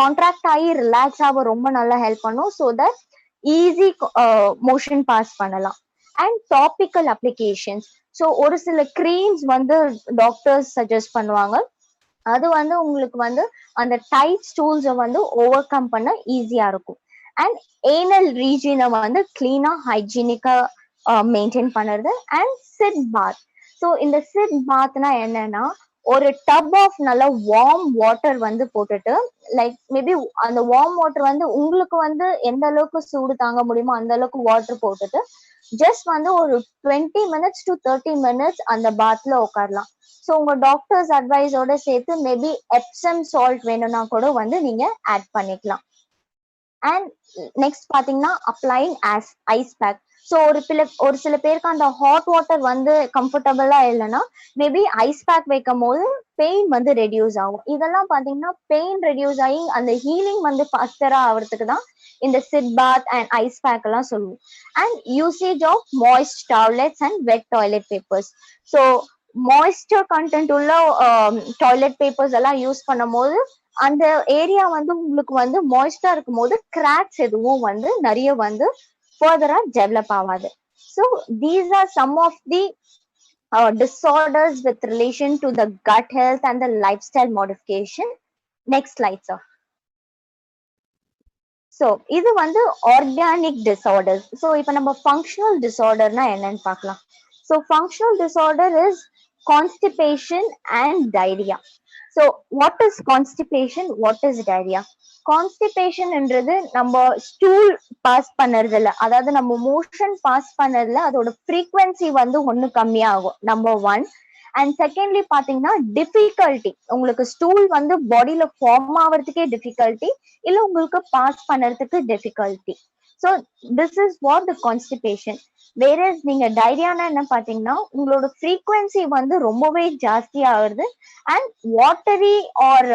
கான்ட்ராக்ட் ஆகி ரிலாக்ஸ் ஆக ரொம்ப நல்லா ஹெல்ப் பண்ணும். So that easy motion pass பண்ணலாம். And topical applications. ஸோ ஒரு சில க்ரீம்ஸ் வந்து டாக்டர்ஸ் சஜஸ்ட் பண்ணுவாங்க. அது வந்து உங்களுக்கு வந்து அந்த டைட் ஸ்டூல்ஸை வந்து ஓவர் கம் பண்ண ஈஸியா இருக்கும். அண்ட் ஏனல் ரீஜியனை வந்து கிளீனா ஹைஜீனிக்கா மெயின்டைன் பண்ணுறது. And sitz bath. ஸோ இந்த சிட் பாத்னா என்னன்னா, ஒரு டப் ஆஃப் நல்ல வார்ம் வாட்டர் வந்து போட்டுட்டு, லைக் மேபி அந்த வார்ம் வாட்டர் வந்து உங்களுக்கு வந்து எந்த அளவுக்கு சூடு தாங்க முடியுமோ அந்த அளவுக்கு வாட்டர் போட்டுட்டு ஜஸ்ட் வந்து ஒரு 20 minutes to 30 minutes அந்த பாத்ல உட்காரலாம். ஸோ உங்க டாக்டர்ஸ் அட்வைஸோட சேர்த்து மேபி எப்சம் சால்ட் வேணும்னா கூட வந்து நீங்க ஆட் பண்ணிக்கலாம். அண்ட் நெக்ஸ்ட் பாத்தீங்கன்னா அப்ளைங் ஐஸ் பேக். ஸோ ஒரு சில பேருக்கு அந்த ஹாட் வாட்டர் வந்து கம்ஃபர்டபுளா இல்லைன்னா மேபி ஐஸ் பேக் வைக்கும் போது பெயின் வந்து ரெடியூஸ் ஆகும். இதெல்லாம் பாத்தீங்கன்னா பெயின் ரெடியூஸ் ஆகி அந்த ஹீலிங் வந்து ஃபாஸ்டரா ஆகிறதுக்கு தான் இந்த sitz bath and ice pack எல்லாம் சொல்லுவோம். And usage of moist towelettes and wet toilet papers. So moisture content உள்ள டாய்லெட் பேப்பர்ஸ் எல்லாம் யூஸ் பண்ணும் போது அந்த ஏரியா வந்து உங்களுக்கு வந்து மாய்ஸ்டா இருக்கும் போது கிராக்ஸ் எதுவும் வந்து நிறைய வந்து ஃபர்தரா டெவலப் ஆகாது. So these are some of the disorders with relation to the gut health and the lifestyle modification. Next slide, sir. So இது வந்து ஆர்கானிக் டிசார்டர்ஸ். ஸோ இப்போ நம்ம ஃபங்க்ஷனல் டிசார்டர்னா என்னன்னு பார்க்கலாம். So functional disorder is constipation and diarrhoea. So what is constipation, what is diarrhoea? கான்ஸ்டிபேஷன்ன்றது நம்ம stool pass பண்ணுறது இல்லை, அதாவது நம்ம மோஷன் பாஸ் பண்ணதுல அதோட ஃப்ரீக்வன்சி வந்து ஒன்று கம்மியாகும், நம்பர் ஒன். அண்ட் செகண்ட்லி பாத்தீங்கன்னா டிஃபிகல்ட்டி, உங்களுக்கு ஸ்டூல் வந்து பாடியில ஃபார்ம் ஆகிறதுக்கே டிஃபிகல்ட்டி, இல்ல உங்களுக்கு பாஸ் பண்ணுறதுக்கு difficulty. So this is what the constipation. வேற நீங்க டைரியானா என்ன பாத்தீங்கன்னா உங்களோட ஃப்ரீக்வன்சி வந்து ரொம்பவே ஜாஸ்தி ஆகுது. And watery or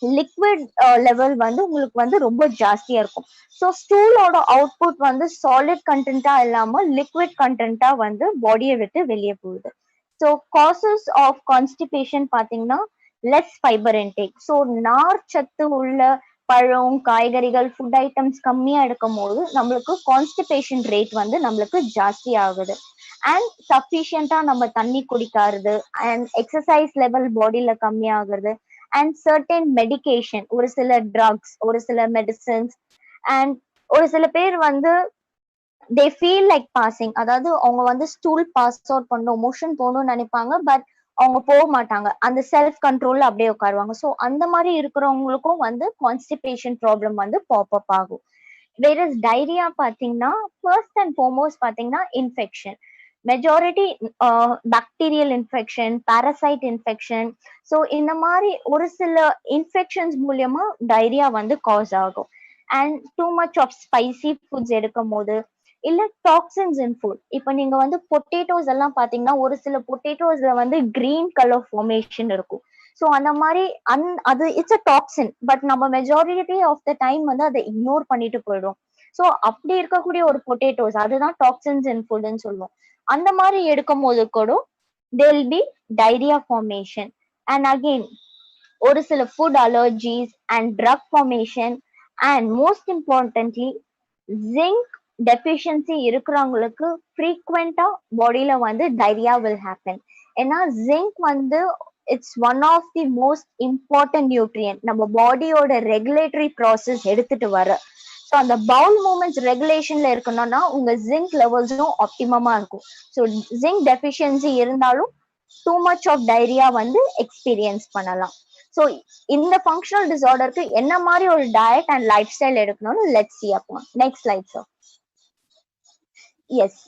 liquid level வந்து உங்களுக்கு வந்து ரொம்ப ஜாஸ்தியா இருக்கும். ஸோ ஸ்டூலோட அவுட்புட் வந்து சாலிட் கண்டென்ட்டா இல்லாம லிக்விட் கண்டென்ட்டா வந்து பாடியை விட்டு வெளியே போகுது. ஸோ காசஸ் ஆஃப் கான்ஸ்டிபேஷன் பாத்தீங்கன்னா லெஸ் ஃபைபர் இன்டேக். ஸோ நார் சத்து உள்ள பழம், காய்கறிகள், ஃபுட் ஐட்டம்ஸ் கம்மியா எடுக்கும் போது நம்மளுக்கு கான்ஸ்டிபேஷன் ரேட் வந்து நம்மளுக்கு ஜாஸ்தி ஆகுது. அண்ட் சஃபிஷியண்டா நம்ம தண்ணி குடிக்காது, அண்ட் எக்ஸசைஸ் லெவல் பாடியில கம்மியாகிறது, அண்ட் சர்டன் மெடிகேஷன், ஒரு சில ட்ரக்ஸ், ஒரு சில மெடிசன்ஸ், அண்ட் ஒரு சில பேர் வந்து தே ஃபீல் லைக் பாசிங், அதாவது அவங்க வந்து ஸ்டூல் பாஸ் அவுட் பண்ணணும், மோஷன் போகணும்னு நினைப்பாங்க, பட் அவங்க போக மாட்டாங்க, அந்த செல்ஃப் கண்ட்ரோல்ல அப்படியே உட்காருவாங்க. ஸோ அந்த மாதிரி இருக்கிறவங்களுக்கும் வந்து கான்ஸ்டிபேஷன் ப்ராப்ளம் வந்து பாப்அப் ஆகும். வேற டைரியா பாத்தீங்கன்னா ஃபர்ஸ்ட் அண்ட் ஃபார்மோஸ்ட் பாத்தீங்கன்னா infection, majority bacterial infection, parasite infection. So இந்த மாதிரி ஒரு சில இன்ஃபெக்ஷன்ஸ் மூலியமா டைரியா வந்து காஸ் ஆகும். And too much of spicy foods எடுக்கும் போது, இல்ல டாக்ஸின்ஸ் இன் ஃபுட். இப்போ நீங்க வந்து பொட்டேட்டோஸ் எல்லாம் பாத்தீங்கன்னா ஒரு சில பொட்டேட்டோஸ்ல வந்து கிரீன் கலர் ஃபார்மேஷன் இருக்கும். ஸோ அந்த மாதிரி அது இட்ஸ் அ டாக்ஸின், பட் நம்ம மெஜாரிட்டி ஆஃப் த டைம் வந்து அதை இக்னோர் பண்ணிட்டு போயிடும். ஸோ அப்படி இருக்கக்கூடிய ஒரு பொட்டேட்டோஸ் அதுதான் டாக்ஸின்ஸ் இன் ஃபுட்னு சொல்லுவோம். அந்த மாதிரி எடுக்கும் போது கூட there will be diarrhea formation. And again ஒரு சில food allergies and drug formation, and most importantly zinc deficiency இருக்கிறவங்களுக்கு frequent பாடியில வந்து diarrhea will happen. ஏன்னா zinc வந்து it's one of the most important nutrient நம்ம பாடியோட ரெகுலேட்டரி ப்ராசஸ் எடுத்துட்டு வர. ஸோ அந்த பவுல் மூமெண்ட்ஸ் ரெகுலேஷன்ல இருக்கணும்னா உங்க ஜிங்க் லெவல்ஸும் ஆப்டிமமா இருக்கும். ஸோ ஜிங்க் டெஃபிஷியன்சி இருந்தாலும் டூ மச் ஆஃப் டைரியா வந்து எக்ஸ்பீரியன்ஸ் பண்ணலாம். ஸோ இந்த ஃபங்க்ஷனல் டிசார்டருக்கு என்ன மாதிரி ஒரு டயட் அண்ட் லைஃப் ஸ்டைல் எடுக்கணும்னு லெட்ஸ் see அப்போ. Next slide sir. Yes,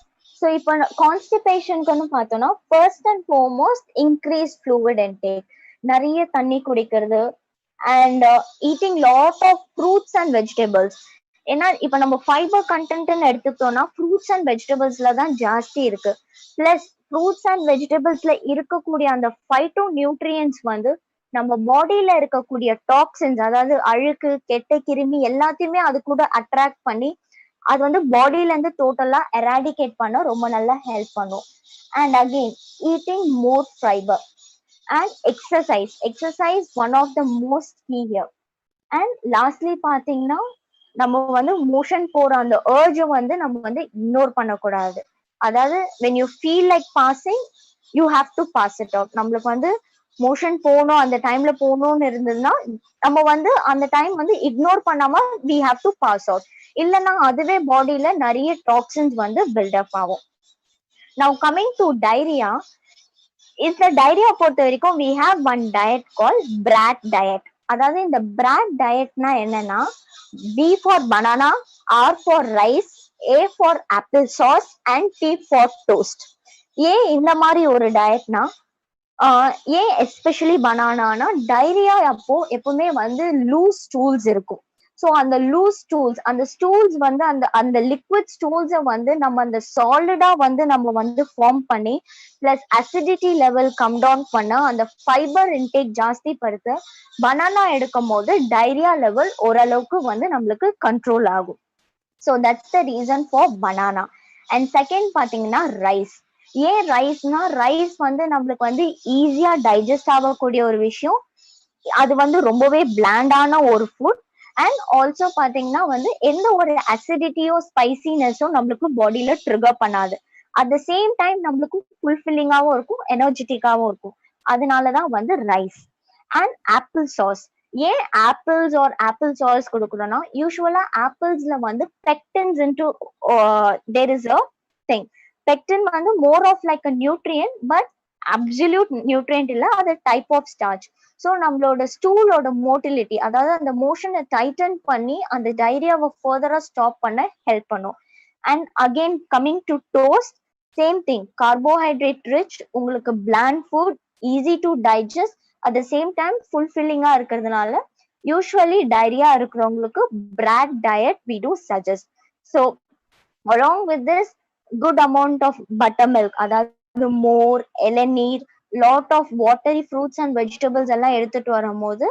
so இப்போ கான்ஸ்டிபேஷனுக்குன்னு பார்த்தோம்னா first and foremost increase fluid intake, நிறைய தண்ணி குடிக்கிறது and eating lot of fruits and vegetables. ஏன்னா இப்ப நம்ம ஃபைபர் கண்டென்ட்னு எடுத்துக்கிட்டோம்னா ஃப்ரூட்ஸ் அண்ட் வெஜிடபிள்ஸ்ல தான் ஜாஸ்தி இருக்கு. பிளஸ் ஃப்ரூட்ஸ் அண்ட் வெஜிடபிள்ஸ்ல இருக்கக்கூடிய அந்த ஃபைட்டோ நியூட்ரியன்ஸ் வந்து நம்ம பாடியில இருக்கக்கூடிய டாக்ஸின்ஸ், அதாவது அழுக்கு, கெட்ட கிருமி எல்லாத்தையுமே அது கூட அட்ராக்ட் பண்ணி அது வந்து பாடியில இருந்து டோட்டலா எராடிகேட் பண்ண ரொம்ப நல்லா ஹெல்ப் பண்ணும். And again eating more fibre and exercise one of the most key here. And lastly பாத்தீங்கன்னா நம்ம வந்து மோஷன் போற அந்த ஏர்ஜை வந்து நம்ம வந்து இக்னோர் பண்ணக்கூடாது. அதாவது when you feel like passing you have to pass it out. நம்மளுக்கு வந்து மோஷன் போகணும், அந்த டைம்ல போகணும்னு இருந்ததுன்னா நம்ம வந்து அந்த டைம் வந்து இக்னோர் பண்ணாம we have to pass out. இல்லைன்னா அதுவே பாடியில நிறைய டாக்ஸின்ஸ் வந்து பில்டப் ஆகும். now coming to diarrhea, இந்த டைரியா பொறுத்த வரைக்கும் we have one diet called BRAT diet. அதாவது இந்த BRAT dietனா என்னன்னா B for banana, R for rice, A for apple sauce and T for toast. ஏன் இந்த மாதிரி ஒரு டயட்னா ஏன் எஸ்பெஷலி பனானானா டைரியா அப்போ எப்பவுமே வந்து லூஸ் ஸ்டூல்ஸ் இருக்கும். ஸோ அந்த லூஸ் ஸ்டூல்ஸ், அந்த ஸ்டூல்ஸ் வந்து அந்த லிக்விட் ஸ்டூல்ஸை வந்து நம்ம அந்த சாலிடா வந்து நம்ம வந்து ஃபார்ம் பண்ணி plus acidity level come down பண்ண அந்த ஃபைபர் இன்டேக் ஜாஸ்தி படுத்த பனானா எடுக்கும் போது டைரியா லெவல் ஓரளவுக்கு வந்து நம்மளுக்கு கண்ட்ரோல் ஆகும். So that's the reason for banana. And second பாத்தீங்கன்னா ரைஸ். ஏன் ரைஸ்னா ரைஸ் வந்து நம்மளுக்கு வந்து ஈஸியா டைஜஸ்ட் ஆகக்கூடிய ஒரு விஷயம், அது வந்து ரொம்பவே பிளாண்டான ஒரு ஃபுட். அண்ட் ஆல்சோ பாத்தீங்கன்னா வந்து எந்த ஒரு அசிடிட்டியோ ஸ்பைசினஸோ நம்மளுக்கு பாடியில ட்ரிகர் பண்ணாது. அட் த சேம் டைம் நம்மளுக்கு ஃபுல்ஃபில்லிங்காவும் இருக்கும், எனர்ஜெட்டிக்காவும் இருக்கும். அதனாலதான் வந்து ரைஸ். And apple sauce. ஏன் ஆப்பிள்ஸ் ஆர் ஆப்பிள் சாஸ் கொடுக்கணும்னா யூஸ்வலா ஆப்பிள்ஸ்ல வந்து pectins into there is a thing. Pectin வந்து more of like a nutrient, but absolute nutrient இல்ல, அது டைப் ஆஃப் ஸ்டார்ச். ஸோ நம்மளோட ஸ்டூலோட மோட்டிலிட்டி, அதாவது அந்த மோஷனை டைட்டன் பண்ணி அந்த டைரியாவை ஃபர்தரா ஸ்டாப் பண்ண ஹெல்ப் பண்ணும். And again coming to toast, same thing, carbohydrate rich, உங்களுக்கு bland food, easy to digest, at the same time ஃபுல்ஃபில்லிங்கா இருக்கிறதுனால யூஸ்வலி டைரியா இருக்கிறவங்களுக்கு BRAT diet we do suggest. So along with this, good amount of buttermilk, அதாவது மோர், இளநீர், lot of watery fruits and vegetables எல்லாம் எடுத்துட்டு வரும்போது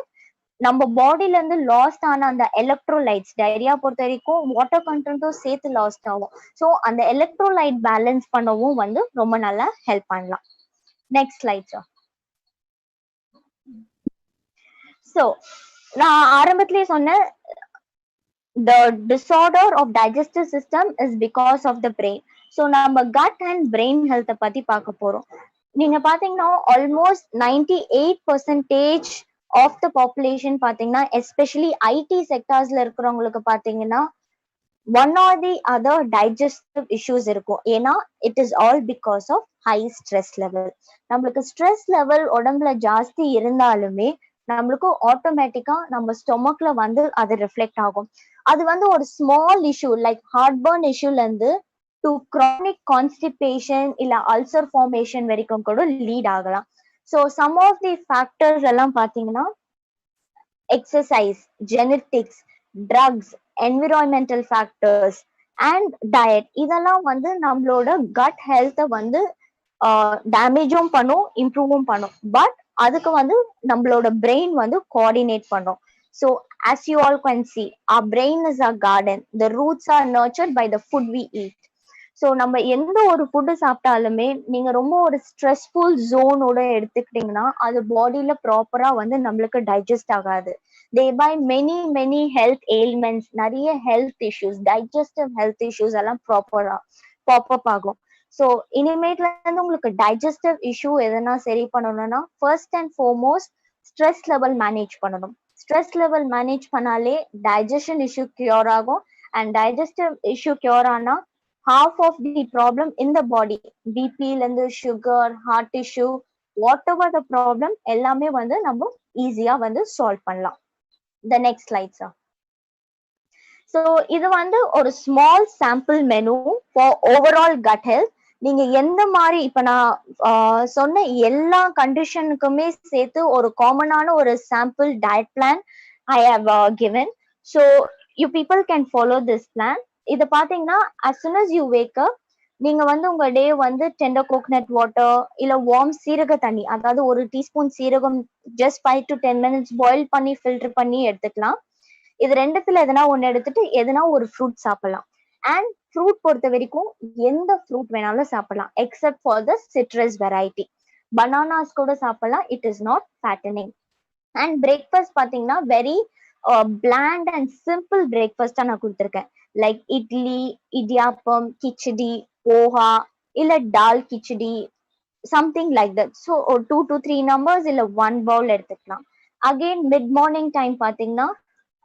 நம்ம பாடியில இருந்து லாஸ்ட் ஆன அந்த எலக்ட்ரோலைட்ஸ், டைரியா பொறுத்த வரைக்கும் வாட்டர் கண்டென்ட்டும் சேர்த்து லாஸ்ட் ஆகும். ஸோ அந்த எலக்ட்ரோலைட் பேலன்ஸ் பண்ணவும் வந்து ரொம்ப நல்லா ஹெல்ப் பண்ணலாம். Next slide sir. ஸோ நான் ஆரம்பத்திலேயே சொன்னேன், the disorder of digestive system is because of the brain. So நம்ம gut and brain health பத்தி பார்க்க போறோம். நீங்க பாத்தீங்கன்னா ஆல்மோஸ்ட் 98% ஆஃப் த பாப்புலேஷன் பாத்தீங்கன்னா எஸ்பெஷலி ஐடி செக்டார்ஸ்ல இருக்கிறவங்களுக்கு பாத்தீங்கன்னா one or the other digestive issues இருக்கும். ஏன்னா it is all because of high stress level. நம்மளுக்கு ஸ்ட்ரெஸ் லெவல் உடம்புல ஜாஸ்தி இருந்தாலுமே நம்மளுக்கு ஆட்டோமேட்டிக்கா நம்ம ஸ்டொமக்ல வந்து அது ரிஃப்ளெக்ட் ஆகும். அது வந்து ஒரு small issue like heartburn இஷ்யூல இருந்து டு கிரானிக் கான்ஸ்டிபேஷன் இல்ல அல்சர் ஃபார்மேஷன் வரைக்கும் கூட லீட் ஆகலாம். So some of the factors எல்லாம் பாத்தீங்கன்னா exercise, genetics, drugs, environmental factors and diet, இதெல்லாம் வந்து நம்மளோட கட் ஹெல்த்தை வந்து டேமேஜும் பண்ணும், இம்ப்ரூவும் பண்ணும். பட் அதுக்கு வந்து நம்மளோட பிரெயின் வந்து கோஆர்டினேட் பண்ணும். So as you all can see, our brain is a garden. The roots are nurtured by the food we eat. So நம்ம எந்த ஒரு ஃபுட்டு சாப்பிட்டாலுமே நீங்க ரொம்ப ஒரு ஸ்ட்ரெஸ்ஃபுல் ஜோனோட எடுத்துக்கிட்டீங்கன்னா அது பாடியில ப்ராப்பரா வந்து நம்மளுக்கு டைஜஸ்ட் ஆகாது. thereby many health ailments, நிறைய health issues, digestive health issues எல்லாம் ப்ராப்பரா பாப்அப் ஆகும். ஸோ இனிமேட்ல இருந்து உங்களுக்கு டைஜஸ்டிவ் இஷ்யூ எதனா சரி பண்ணணும்னா first and foremost stress level manage பண்ணணும். ஸ்ட்ரெஸ் லெவல் மேனேஜ் பண்ணாலே டைஜஷன் இஷ்யூ கியூர் ஆகும். and digestive issue cure ஆனா half of the problem in the body, bp ல இருந்து sugar, heart issue, whatever the problem எல்லாமே வந்து நம்ம ஈஸியா வந்து சால்வ் பண்ணலாம். The next slide sir. So இது வந்து ஒரு small sample menu for overall gut health. நீங்க எந்த மாதிரி இப்ப நான் சொன்ன எல்லா கண்டிஷனுக்குமே சேர்த்து ஒரு காமனான ஒரு sample diet plan I have given. So you people can follow this plan. இத பாத்தீங்கன்னா as soon as you wake up, நீங்க வந்து உங்க டே வந்து டெண்டர் கோகனட் வாட்டர் இல்ல வார்ம் சீரக தண்ணி, அதாவது ஒரு டீஸ்பூன் சீரகம் ஜஸ்ட் 5 to 10 minutes பாயில் பண்ணி ஃபில்டர் பண்ணி எடுத்துக்கலாம். இது ரெண்டுத்துல எதனா ஒண்ணு எடுத்துட்டு எதனா ஒரு ஃப்ரூட் சாப்பிடலாம். அண்ட் ஃப்ரூட் பொறுத்த வரைக்கும் எந்த ஃப்ரூட் வேணாலும் சாப்பிடலாம் except for the citrus variety. Bananas கூட சாப்பிடலாம், it is not fattening. And breakfast பாத்தீங்கன்னா வெரி பிளாண்ட் அண்ட் சிம்பிள் பிரேக்ஃபாஸ்டா நான் கொடுத்துருக்கேன். லைக் இட்லி, இடியாப்பம், கிச்சடி, போஹா இல்ல dal khichdi, something like that. So ஒரு 2 to 3 numbers இல்ல 1 பவுல் எடுத்துக்கலாம். அகெயின் மிட் மார்னிங் டைம் பாத்தீங்கன்னா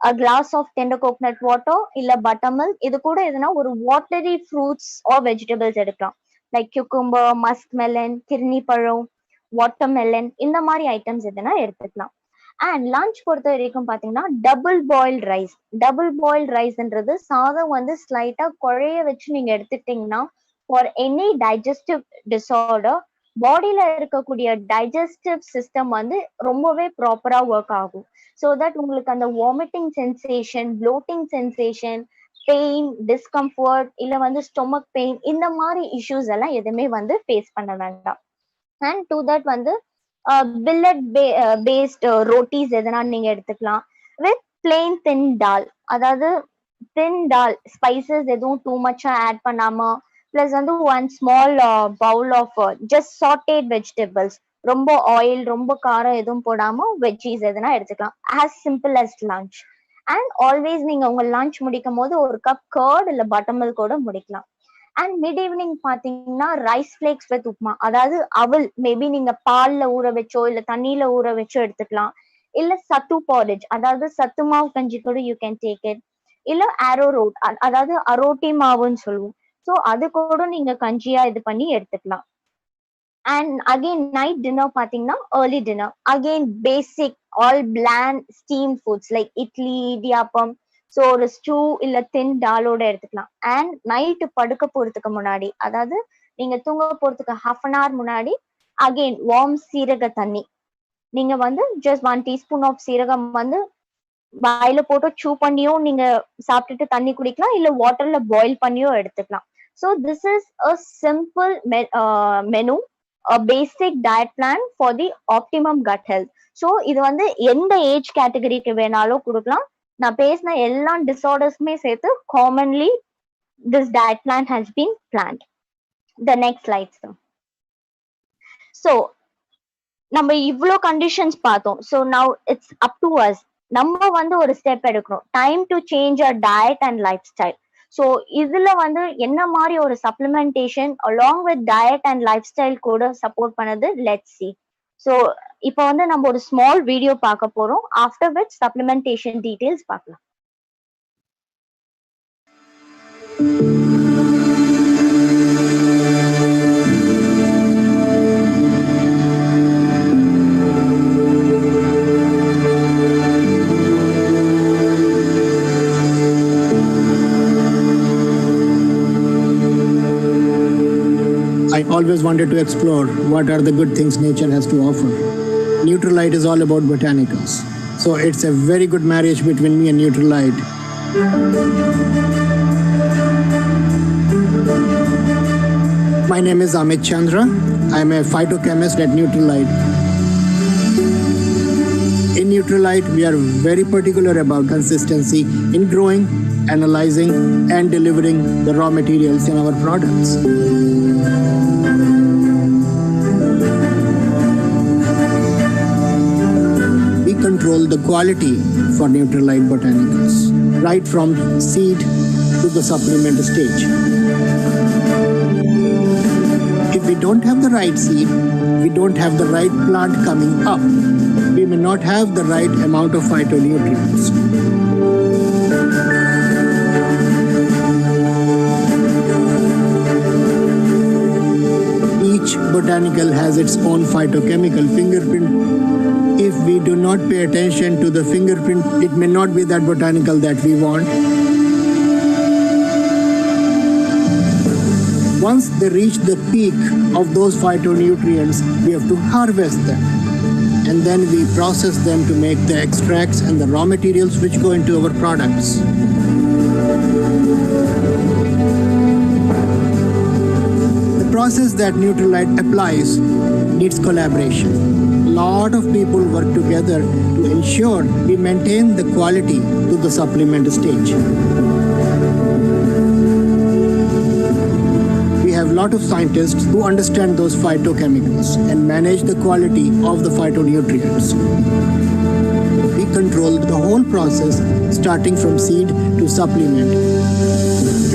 a glass of tender coconut water இல்ல buttermilk. இது கூட எதுனா ஒரு watery fruits or vegetables எடுக்கலாம். லைக் cucumber, musk melon, கிர்னி பழம், watermelon, இந்த மாதிரி ஐட்டம்ஸ் எதுனா எடுத்துக்கலாம். அண்ட் லஞ்ச் பொறுத்த வரைக்கும் பாத்தீங்கன்னா double boiled rice. Double boiled ரைஸ்ன்றது சாதம் வந்து ஸ்லைட்டா குழைய வச்சு நீங்க எடுத்துக்கிட்டீங்கன்னா ஃபார் எனி டைஜஸ்டிவ் டிசார்டர் பாடியில இருக்கக்கூடிய டைஜஸ்டிவ் சிஸ்டம் வந்து ரொம்பவே ப்ராப்பரா ஒர்க் ஆகும். ஸோ தட் உங்களுக்கு அந்த vomiting sensation, bloating sensation, pain, discomfort இல்ல வந்து ஸ்டொமக் பெயின் இந்த மாதிரி இஷ்யூஸ் எல்லாம் எதுவுமே வந்து ஃபேஸ் பண்ண வேண்டாம். அண்ட் டு தட் வந்து பில்லட் பேஸ்ட் ரோட்டிஸ் எதனா நீங்க எடுத்துக்கலாம் வித் பிளெயின் தின் டால். அதாவது தின் டால் ஸ்பைசஸ் எதுவும் டூ மச்சா ஆட் பண்ணாம, பிளஸ் வந்து 1 small bowl of just sauteed vegetables, ரொம்ப ஆயில் ரொம்ப காரம் எதுவும் போடாம வெஜ்ஜீஸ் எதுனா எடுத்துக்கலாம். As simple as lunch. And always நீங்க உங்க லஞ்ச் முடிக்கும் போது ஒரு கப் கர்ட் இல்ல பட்டர்மில்க் கூட முடிக்கலாம். அண்ட் மிட் ஈவினிங் பாத்தீங்கன்னா ரைஸ் ஃபிளேக்ஸ் வித் உப்மா, அதாவது அவல் மேபி நீங்க பால்ல ஊற வச்சோ இல்ல தண்ணியில ஊற வச்சோ எடுத்துக்கலாம். இல்ல சத்து பாரிஜ், அதாவது சத்து மாவு கஞ்சி கூட யூ கேன் டேக் இட். இல்ல ஆரோ ரோட், அதாவது அரோட்டி மாவுன்னு சொல்லுவோம். ஸோ அது கூட நீங்க கஞ்சியா இது பண்ணி எடுத்துக்கலாம். அண்ட் அகெயின் நைட் டின்னர் பாத்தீங்கன்னா early dinner again basic all bland steam foods like idli, idiyappam. So ஒரு ஸ்டூ இல்ல தின் டாலோட எடுத்துக்கலாம். அண்ட் நைட்டு படுக்க போறதுக்கு முன்னாடி, அதாவது நீங்க தூங்க போறதுக்கு 1/2 hour முன்னாடி அகெயின் வார்ம் சீரக தண்ணி நீங்க வந்து ஜஸ்ட் 1 teaspoon ஆஃப் சீரகம் வந்து வாயில போட்டு சூ பண்ணியும் நீங்க சாப்பிட்டுட்டு தண்ணி குடிக்கலாம், இல்ல வாட்டர்ல பாயில் பண்ணியோ எடுத்துக்கலாம். So this is a simple menu, basic diet plan for the optimum cut health. So இது வந்து எந்த ஏஜ் கேட்டகரிக்கு வேணாலும் கொடுக்கலாம். நான் பேசின எல்லா டிசார்டர்ஸ்மே சேர்த்து commonly this diet plan has been planned. The next slide sir. So நம்ம இவ்வளோ கண்டிஷன்ஸ் பார்த்தோம். So now it's up to us. நம்ம வந்து ஒரு ஸ்டெப் எடுக்கணும். Time to change our diet and lifestyle. So இதுல வந்து என்ன மாதிரி ஒரு supplementation along with diet and lifestyle கூட சப்போர்ட் பண்ணது லெட்ஸ் சி. ஸோ இப்போ வந்து நம்ம ஒரு ஸ்மால் வீடியோ பார்க்க போறோம். ஆஃப்டர் விச் சப்ளிமெண்டேஷன் டீடைல்ஸ் பார்க்கலாம். I always wanted to explore what are the good things nature has to offer. Nutrilite is all about botanicals. So it's a very good marriage between me and Nutrilite. My name is Amit Chandra. I'm a phytochemist at Nutrilite. In Nutrilite, we are very particular about consistency in growing, analyzing, and delivering the raw materials in our products. Control the quality for Nutrilite botanicals, right from seed to the supplement stage. If we don't have the right seed, we don't have the right plant coming up, we may not have the right amount of phytonutrients. botanical has its own phytochemical fingerprint. If we do not pay attention to the fingerprint, it may not be that botanical that we want. Once they reach the peak of those phytonutrients, we have to harvest them. And then we process them to make the extracts and the raw materials which go into our products. The process that Nutrilite applies needs collaboration. A lot of people work together to ensure we maintain the quality to the supplement stage. We have a lot of scientists who understand those phytochemicals and manage the quality of the phytonutrients. We control the whole process starting from seed to supplement.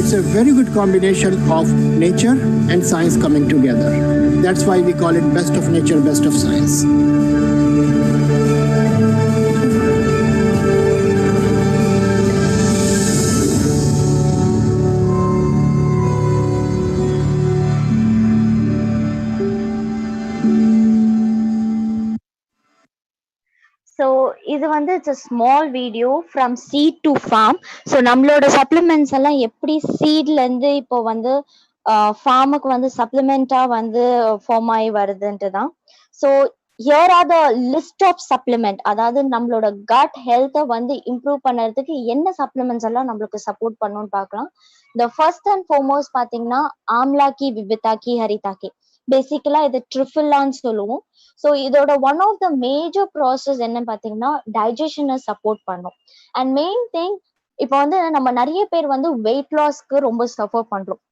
It's a very good combination of nature and science coming together. That's why we call it best of nature, best of science. So இது வந்து it's a small video from seed to farm. So நம்மளோட supplements எல்லாம் எப்படி சீட்ல இருந்து இப்போ வந்து ஃபார்முக்கு வந்து சப்ளிமெண்டா வந்து ஃபார்ம் ஆகி வருதுன்ட்டு தான். So here are the list of supplement, அதாவது நம்மளோட கட் ஹெல்த்தை வந்து இம்ப்ரூவ் பண்ணுறதுக்கு என்ன சப்ளிமெண்ட்ஸ் எல்லாம் நம்மளுக்கு சப்போர்ட் பண்ணணும்னு பார்க்கலாம். த ஃபர்ஸ்ட் அண்ட் ஃபார்மோஸ்ட் பார்த்தீங்கன்னா ஆம்லாக்கி, விபிதாக்கி, ஹரிதாக்கி. பேசிக்கலா இது ட்ரிஃபில்லான்னு சொல்லுவோம். ஸோ இதோட one of the major process என்னன்னு பார்த்தீங்கன்னா டைஜஷனை சப்போர்ட் பண்ணும். அண்ட் மெயின் திங் இப்போ வந்து நம்ம நிறைய பேர் வந்து வெயிட் லாஸ்க்கு ரொம்ப சஃபர் பண்றோம்.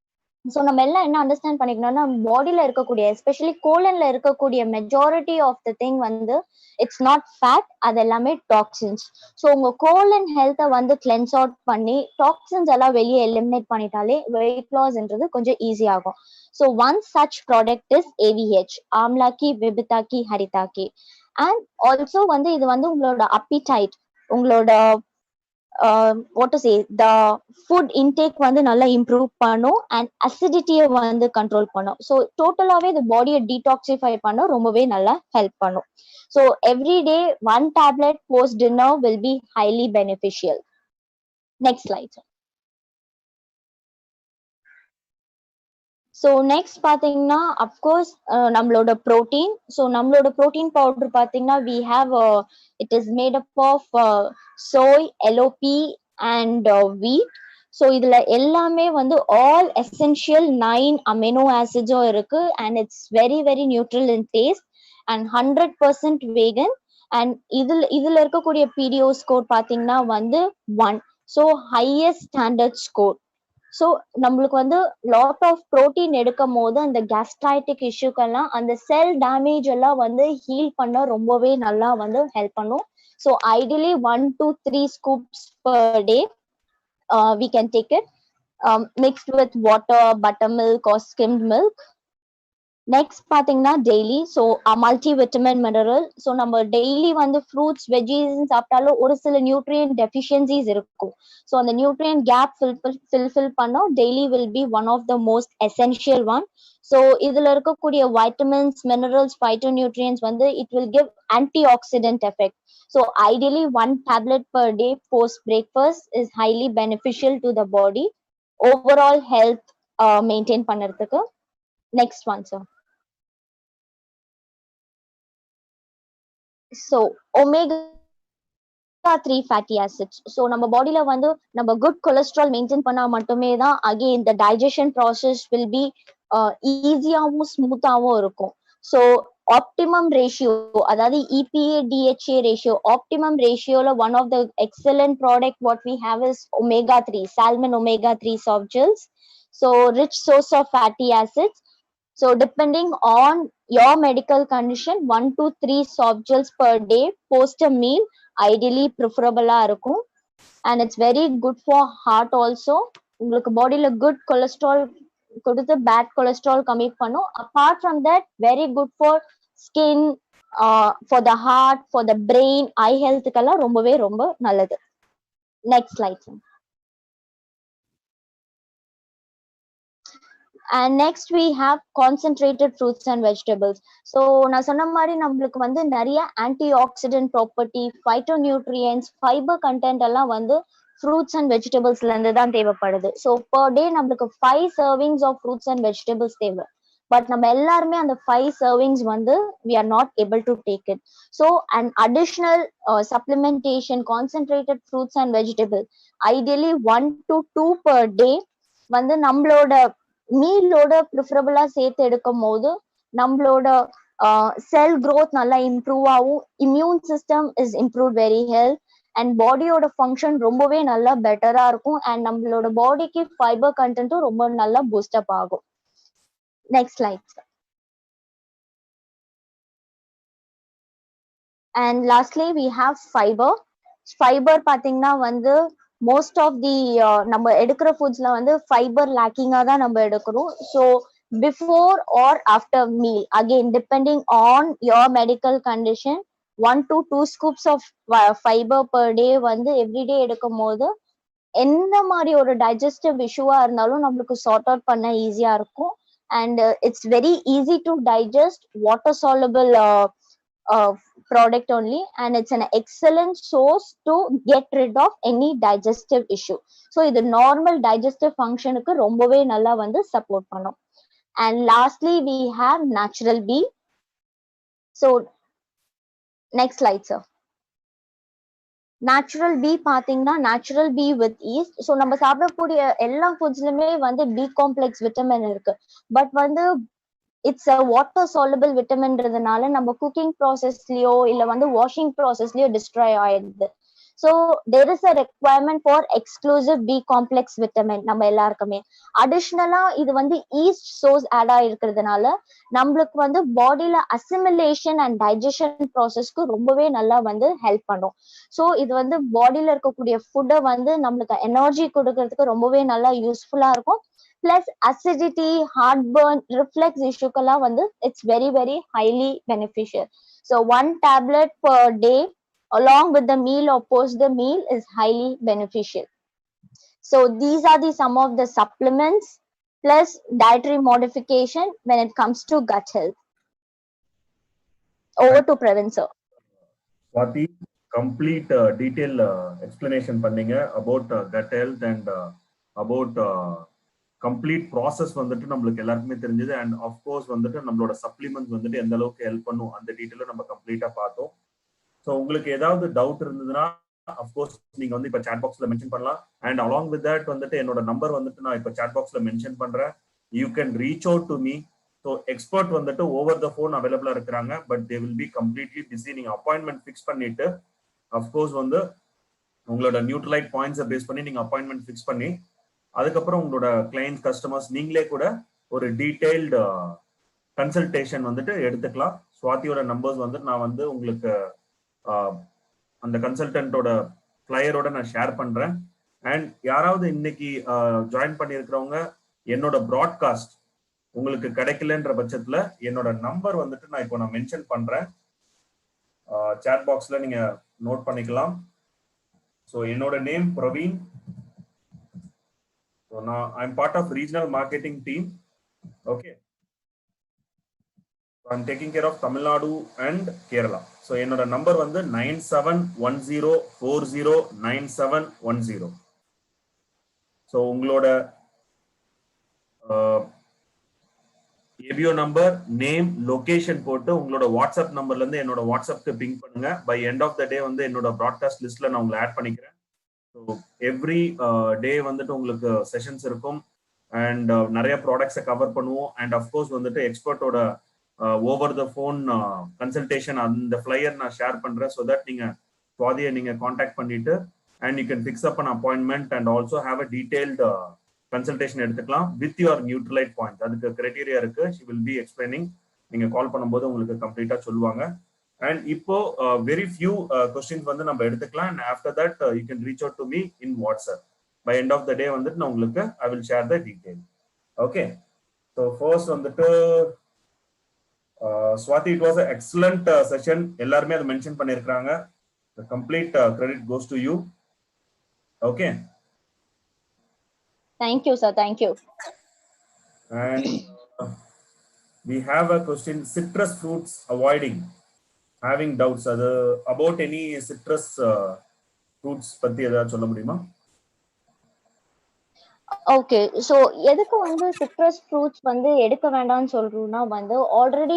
ஸோ நம்ம எல்லாம் என்ன அண்டர்ஸ்டாண்ட் பண்ணிக்கணும்னா பாடியில இருக்கக்கூடிய எஸ்பெஷலி கோலன்ல இருக்கக்கூடிய மெஜாரிட்டி ஆஃப் த திங் வந்து இட்ஸ் நாட் ஃபேட், அது எல்லாமே டாக்ஸின்ஸ். ஸோ உங்க கோலன் ஹெல்த்தை வந்து கிளென்ஸ் அவுட் பண்ணி டாக்ஸின்ஸ் எல்லாம் வெளியே எலிமினேட் பண்ணிட்டாலே வெயிட் லாஸ்ன்றது கொஞ்சம் ஈஸி ஆகும். So one such product is AVH, Amlaki, Vibhitaki, Haritaki. And also வந்து இது வந்து உங்களோட appetite, உங்களோட what to say, the food intake வந்து நல்லா இம்ப்ரூவ் பண்ணும் அண்ட் அசிடிட்டியை வந்து கண்ட்ரோல் பண்ணும். ஸோ டோட்டலாவே இந்த பாடியை டீடாக்சிஃபை பண்ண ரொம்பவே நல்லா ஹெல்ப் பண்ணும். So every day 1 tablet post dinner will be highly beneficial. Next slide. So next பார்த்தீங்கன்னா அப்கோர்ஸ் நம்மளோட ப்ரோட்டீன். ஸோ நம்மளோட ப்ரோட்டீன் பவுடர் பார்த்தீங்கன்னா we have it is made up of soy, LOP and wheat. So இதுல எல்லாமே வந்து all essential 9 amino ஆசிட்ஸும் இருக்கு and it's very very neutral in taste and 100% vegan. And இதுல இருக்கக்கூடிய பிடிஓ ஸ்கோர் பார்த்தீங்கன்னா வந்து 1. So highest standard score. So நம்மளுக்கு வந்து லாட் ஆஃப் ப்ரோட்டீன் எடுக்கும் போது அந்த கேஸ்ட்ரைட்டிக் இஷ்யூக்கெல்லாம் அந்த செல் டேமேஜ் எல்லாம் வந்து ஹீல் பண்ண ரொம்பவே நல்லா வந்து ஹெல்ப் பண்ணும். So ideally 1 to 3 scoops per day we can take it mixed with water, buttermilk or skimmed milk. Next பார்த்தீங்கன்னா daily so multi vitamin mineral. So நம்ம டெய்லி வந்து ஃப்ரூட்ஸ் வெஜ்ஜீஸ் சாப்பிட்டாலும் ஒரு சில நியூட்ரியன்ட் டெஃபிஷியன்சிஸ் இருக்கும். ஸோ அந்த nutrient gap fill பண்ணோம் daily will be one of the most essential one. So இதுல இருக்கக்கூடிய வைட்டமின்ஸ், மினரல்ஸ், பைட்டோநியூட்ரியன்ஸ் வந்து it will give antioxidant effect. So ideally 1 tablet per day post breakfast is highly beneficial to the body overall health maintain பண்ணுறதுக்கு. Next one sir. So omega 3 fatty acids. So நம்ம பாடியில வந்து நம்ம good cholesterol maintain பண்ணா மட்டுமே தான் again இந்த digestion process will be ஈஸியாகவும் ஸ்மூத்தாகவும் இருக்கும். ஸோ ஆப்டிமம் ரேஷியோ, அதாவது EPA DHA ரேஷியோ, ஆப்டிமம் ரேஷியோல one of the excellent product what we have is omega 3, salmon omega 3 soft gels. So rich source of fatty acids. So depending on your medical condition 1 to 3 soft gels per day post a meal ideally preferable இருக்கும். And it's very good for heart also. உங்களுக்கு பாடியில good cholesterol கொடுத்து bad cholesterol கம்மி பண்ணும். apart from that very good for skin, for the heart, for the brain, eye healthக்கெல்லாம் ரொம்பவே ரொம்ப நல்லது. Next slide. And next we have concentrated fruits and vegetables. So நான் சொன்ன மாதிரி நம்மளுக்கு வந்து நிறைய antioxidant property, phytonutrients, fiber content எல்லாம் வந்து fruits and vegetables ல இருந்து தான் தேவைப்படுது. So per day நம்மளுக்கு 5 servings of fruits and vegetables தேவை. பட் நம்ம எல்லாருமே அந்த 5 servings வந்து we are not able to take it. So an additional supplementation, concentrated fruits and vegetables, ideally 1 to 2 per day வந்து நம்மளோட மீலோட ப்ரிஃபரபிளா சேர்த்து எடுக்கும் போது நம்மளோட செல் growth நல்லா இம்ப்ரூவ் ஆகும், immune system is improve very health, and பாடியோட ஃபங்க்ஷன் ரொம்பவே நல்லா பெட்டரா இருக்கும், அண்ட் நம்மளோட பாடிக்கு ஃபைபர் கண்டென்ட்டும் ரொம்ப நல்லா பூஸ்டப் ஆகும். Next slide. And lastly we have fibre. Fibre பாத்தீங்கன்னா வந்து மோஸ்ட் ஆஃப் தி நம்ம எடுக்கிற ஃபுட்ஸ்ல வந்து ஃபைபர் லேக்கிங்கா தான் நம்ம எடுக்கிறோம். So before or after meal, again depending on your medical condition, 1 to 2 scoops of fibre per day வந்து எவ்ரிடே எடுக்கும் போது எந்த மாதிரி ஒரு டைஜஸ்டிவ் இஷ்யூவா இருந்தாலும் நம்மளுக்கு சார்ட் அவுட் பண்ண ஈஸியா இருக்கும். And it's very easy to digest, water soluble product only, and it's an excellent source to get rid of any digestive issue. So இது normal digestive functionக்கு ரொம்பவே நல்லா வந்து support பண்ணும். And lastly we have natural bee. So next slide sir. natural bee பாத்தீங்கன்னா natural bee with yeast. So நம்ம சாப்பிடக்கூடிய எல்லா ஃபுட்ஸ்லயுமே வந்து பி காம்ப்ளெக்ஸ் விட்டமின் இருக்கு. பட் வந்து இட்ஸ் அ வாட்டர் சாலபிள் விட்டமின்றதுனால நம்ம குக்கிங் ப்ராசஸ்லயோ இல்ல வந்து வாஷிங் ப்ராசஸ்லயோ டிஸ்ட்ராய் ஆயிடுது. So there is a requirement for exclusive B complex vitamin நம்ம எல்லாருக்குமே. அடிஷ்னலா இது வந்து ஈஸ்ட் சோர்ஸ் ஆட் ஆயிருக்கிறதுனால நம்மளுக்கு வந்து பாடியில அசிமிலேஷன் அண்ட் டைஜஷன் ப்ராசஸ்க்கு ரொம்பவே நல்லா வந்து ஹெல்ப் பண்ணும். ஸோ இது வந்து பாடியில இருக்கக்கூடிய ஃபுட்டை வந்து நம்மளுக்கு எனர்ஜி கொடுக்கறதுக்கு ரொம்பவே நல்லா யூஸ்ஃபுல்லா இருக்கும். Plus acidity, heartburn, reflux issueக்கெல்லாம் வந்து it's very very highly beneficial. So 1 tablet per day along with the meal or post the meal is highly beneficial. So these are the some of the supplements plus dietary modification when it comes to gut health. Over to Pravin sir. Swati, complete detail explanation பண்ணீங்க about gut health and about complete process வந்துட்டு நம்மளுக்கு எல்லாருக்குமே தெரிஞ்சது. And of course வந்துட்டு நம்மளோட supplement வந்துட்டு எந்த அளவுக்கு ஹெல்ப் பண்ணும் அந்த டீட்டெயிலும் நம்ம கம்ப்ளீட்டா பார்த்தோம். ஸோ உங்களுக்கு ஏதாவது டவுட் இருந்ததுன்னா அஃப்கோர்ஸ் நீங்க வந்து இப்போ சாட் பாக்ஸ்ல மென்ஷன் பண்ணலாம். அண்ட் அலாங் வித் தட் வந்துட்டு என்னோட நம்பர் வந்துட்டு நான் இப்போ சாட் பாக்ஸ்ல மென்ஷன் பண்றேன். You can reach out to me. So expert வந்துட்டு ஓவர் த ஃபோன் அவைலபிளா இருக்கிறாங்க, but they will be completely busy. நீங்க அப்பாயின்மெண்ட் ஃபிக்ஸ் பண்ணிட்டு அஃப்கோர்ஸ் வந்து உங்களோட நியூட்ரலைட் பாயிண்ட்ஸை பேஸ் பண்ணி நீங்க அப்பாயின்மெண்ட் ஃபிக்ஸ் பண்ணி அதுக்கப்புறம் உங்களோட கிளைண்ட் கஸ்டமர்ஸ் நீங்களே கூட ஒரு டீடைல்டு கன்சல்டேஷன் வந்துட்டு எடுத்துக்கலாம். சுவாதியோட நம்பர்ஸ் வந்து நான் வந்து உங்களுக்கு அந்த கன்சல்டன்டோட ஃபிளையரோட நான் ஷேர் பண்றேன். அண்ட் யாராவது இன்னைக்கு ஜாயின் பண்ணியிருக்கிறவங்க என்னோட ப்ராட்காஸ்ட் உங்களுக்கு கிடைக்கலன்ற பட்சத்துல என்னோட நம்பர் வந்துட்டு நான் இப்போ மென்ஷன் பண்றேன். சாட் பாக்ஸ்ல நீங்க நோட் பண்ணிக்கலாம். ஸோ என்னோட name Praveen. So now I'm part of regional marketing team. Okay. So I'm taking care of Tamil Nadu and Kerala. So என்னோட நம்பர் வந்து 9710409710. So உங்களோட ஏபிஓ நம்பர், நேம், லொகேஷன் போட்டு உங்களோட வாட்ஸ்அப் நம்பர்ல இருந்து என்னோட வாட்ஸ்அப்க்கு பிங் பண்ணுங்க. பை எண்ட் ஆஃப் த டே வந்து என்னோட ப்ராட்காஸ்ட் லிஸ்ட்ல நான் உங்களை ஆட் பண்ணிக்கிறேன். ஸோ எவ்ரி டே வந்துட்டு உங்களுக்கு செஷன்ஸ் இருக்கும் அண்ட் நிறைய ப்ராடக்ட்ஸை கவர் பண்ணுவோம். அண்ட் அஃப்கோர்ஸ் வந்துட்டு எக்ஸ்பர்ட்டோட ஓவர் த ஃபோன் கன்சல்டேஷன் அந்த ஃபிளையர் நான் ஷேர் பண்றேன். ஸோ தட் நீங்க சுவாதியை நீங்க காண்டாக்ட் பண்ணிட்டு and you can fix up and appointment and also have a detailed consultation எடுத்துக்கலாம் வித் யுவர் நியூட்ரலைட் பாயிண்ட். அதுக்கு கிரைட்டீரியா இருக்கு. She will be explaining. நீங்க கால் பண்ணும்போது உங்களுக்கு கம்ப்ளீட்டா சொல்லுவாங்க. அண்ட் இப்போ வெரி ஃபியூ கொஸ்டின்ஸ் வந்து நம்ம எடுத்துக்கலாம். And after that you can reach out to me in WhatsApp. By end of the day வந்துட்டு நான் உங்களுக்கு I will share the detail. Okay. So first வந்துட்டு Swathi, it was excellent session. எல்லாருமே அதை mention பண்ணியிருக்கிறாங்க. Complete credit goes to you. Okay. Thank you sir. Thank you. And we have a question: citrus fruits avoiding, having doubts about any citrus fruits பத்தி ஏதாவது சொல்ல முடியுமா? Okay, so எதுக்கு வந்து citrus fruits வந்து எடுக்க வேண்டாம்னு சொல்றோம்னா வந்து ஆல்ரெடி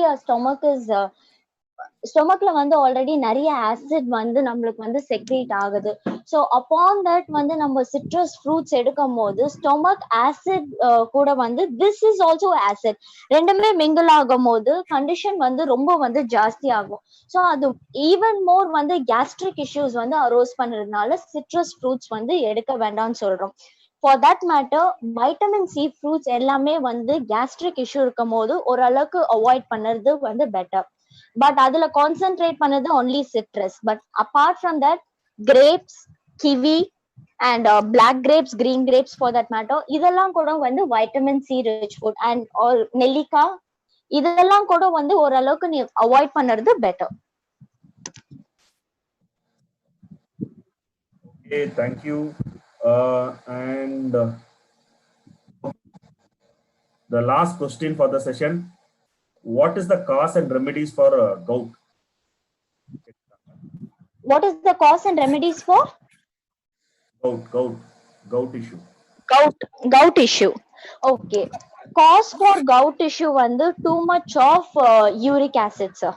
ஸ்டொமக்ல வந்து ஆல்ரெடி நிறைய ஆசிட் வந்து நம்மளுக்கு வந்து செக்ரேட் ஆகுது. ஸோ அப்பான் தட் வந்து நம்ம சிட்ரஸ் ஃப்ரூட்ஸ் எடுக்கும் போது ஸ்டொமக் ஆசிட் கூட வந்து திஸ் இஸ் ஆல்சோ ஆசிட் ரெண்டுமே மிங்கிள் ஆகும் போது கண்டிஷன் வந்து ரொம்ப வந்து ஜாஸ்தி ஆகும். ஸோ அது ஈவன் மோர் வந்து கேஸ்ட்ரிக் இஷ்யூஸ் வந்து அரோஸ் பண்றதுனால சிட்ரஸ் ஃப்ரூட்ஸ் வந்து எடுக்க வேண்டாம்னு சொல்றோம். For that matter vitamin C fruits எல்லாமே வந்து கேஸ்ட்ரிக் இஷ்யூ இருக்கும் போது ஓரளவுக்கு அவாய்ட் பண்ணுறது வந்து பெட்டர். பட் அதுல கான்சென்ட்ரேட் பண்ணது only citrus. But apart from that grapes, kiwi and black grapes, green grapes for that matter இதெல்லாம் கூட வந்து vitamin C rich food. And நெல்லிக்காய் இதெல்லாம் கூட வந்து ஓரளவுக்கு நீ அவாய்ட் பண்ணுறது better. Okay, thank you. And the last question for the session: what is the cause and remedies for gout? What is the cause and remedies for gout issue? Gout issue. Okay. Cause for gout issue வந்து too much of uric acid, sir.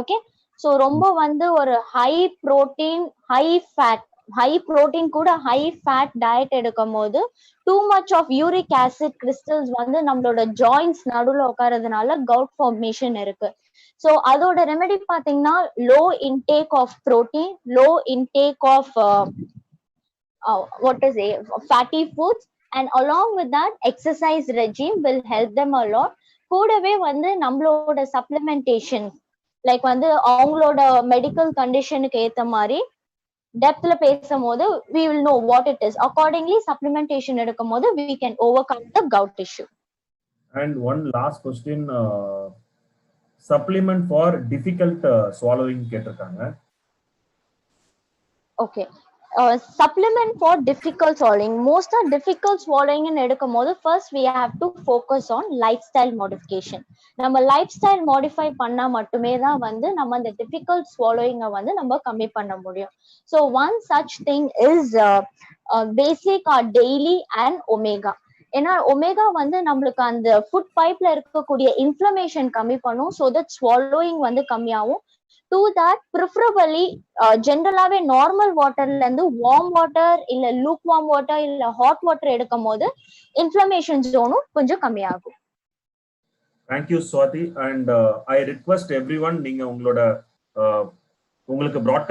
Okay. So ரொம்ப வந்து ஒரு high protein கூட high fat diet எடுக்கும் போது too much of uric acid crystals வந்து நம்மளோட joints நடுவுல உட்காரதுனால gout formation இருக்கு. ஸோ அதோட ரெமெடி பாத்தீங்கன்னா low intake of protein, low intake of fatty foods, and along with that exercise regime will help them a lot. கூடவே வந்து நம்மளோட supplementation like வந்து அவங்களோட மெடிக்கல் கண்டிஷனுக்கு ஏத்த மாதிரி டெப்த்ல பேசும்போது we will know what it is. Accordingly supplementation எடுக்கும்போது we can overcome the gout issue. And one last question, supplement for difficult swallowing கேட்டிருக்காங்க. Okay. Supplement for difficult swallowing. Most of difficult swallowing in எடுக்கும் போது first we have to focus on lifestyle modification. நம்ம lifestyle modify பண்ணா மட்டுமே தான் வந்து நம்ம அந்த difficult swallowing வந்து நம்ம கம்மி பண்ண முடியும். So one such thing is basic or daily and omega. ஏன்னா ஒமேகா வந்து நம்மளுக்கு அந்த ஃபுட் பைப்ல இருக்கக்கூடிய இன்ஃப்ளமேஷன் கம்மி பண்ணும். ஸோ தட் ஸ்வாலோயிங் வந்து கம்மியாகும். டு தட் ப்ரிஃபரபிளி ஜென்ரலாவே நார்மல் வாட்டர்ல இருந்து வார்ம் வாட்டர் இல்ல லூக் வார்ம் வாட்டர் இல்ல ஹாட் வாட்டர் எடுக்கும் போது இன்ஃப்ளமேஷன் ஜோனும் கொஞ்சம் கம்மியாகும். Thank you Swathi. And I request everyone, நீங்க உங்களுக்கு ப்ராட்காஸ்ட்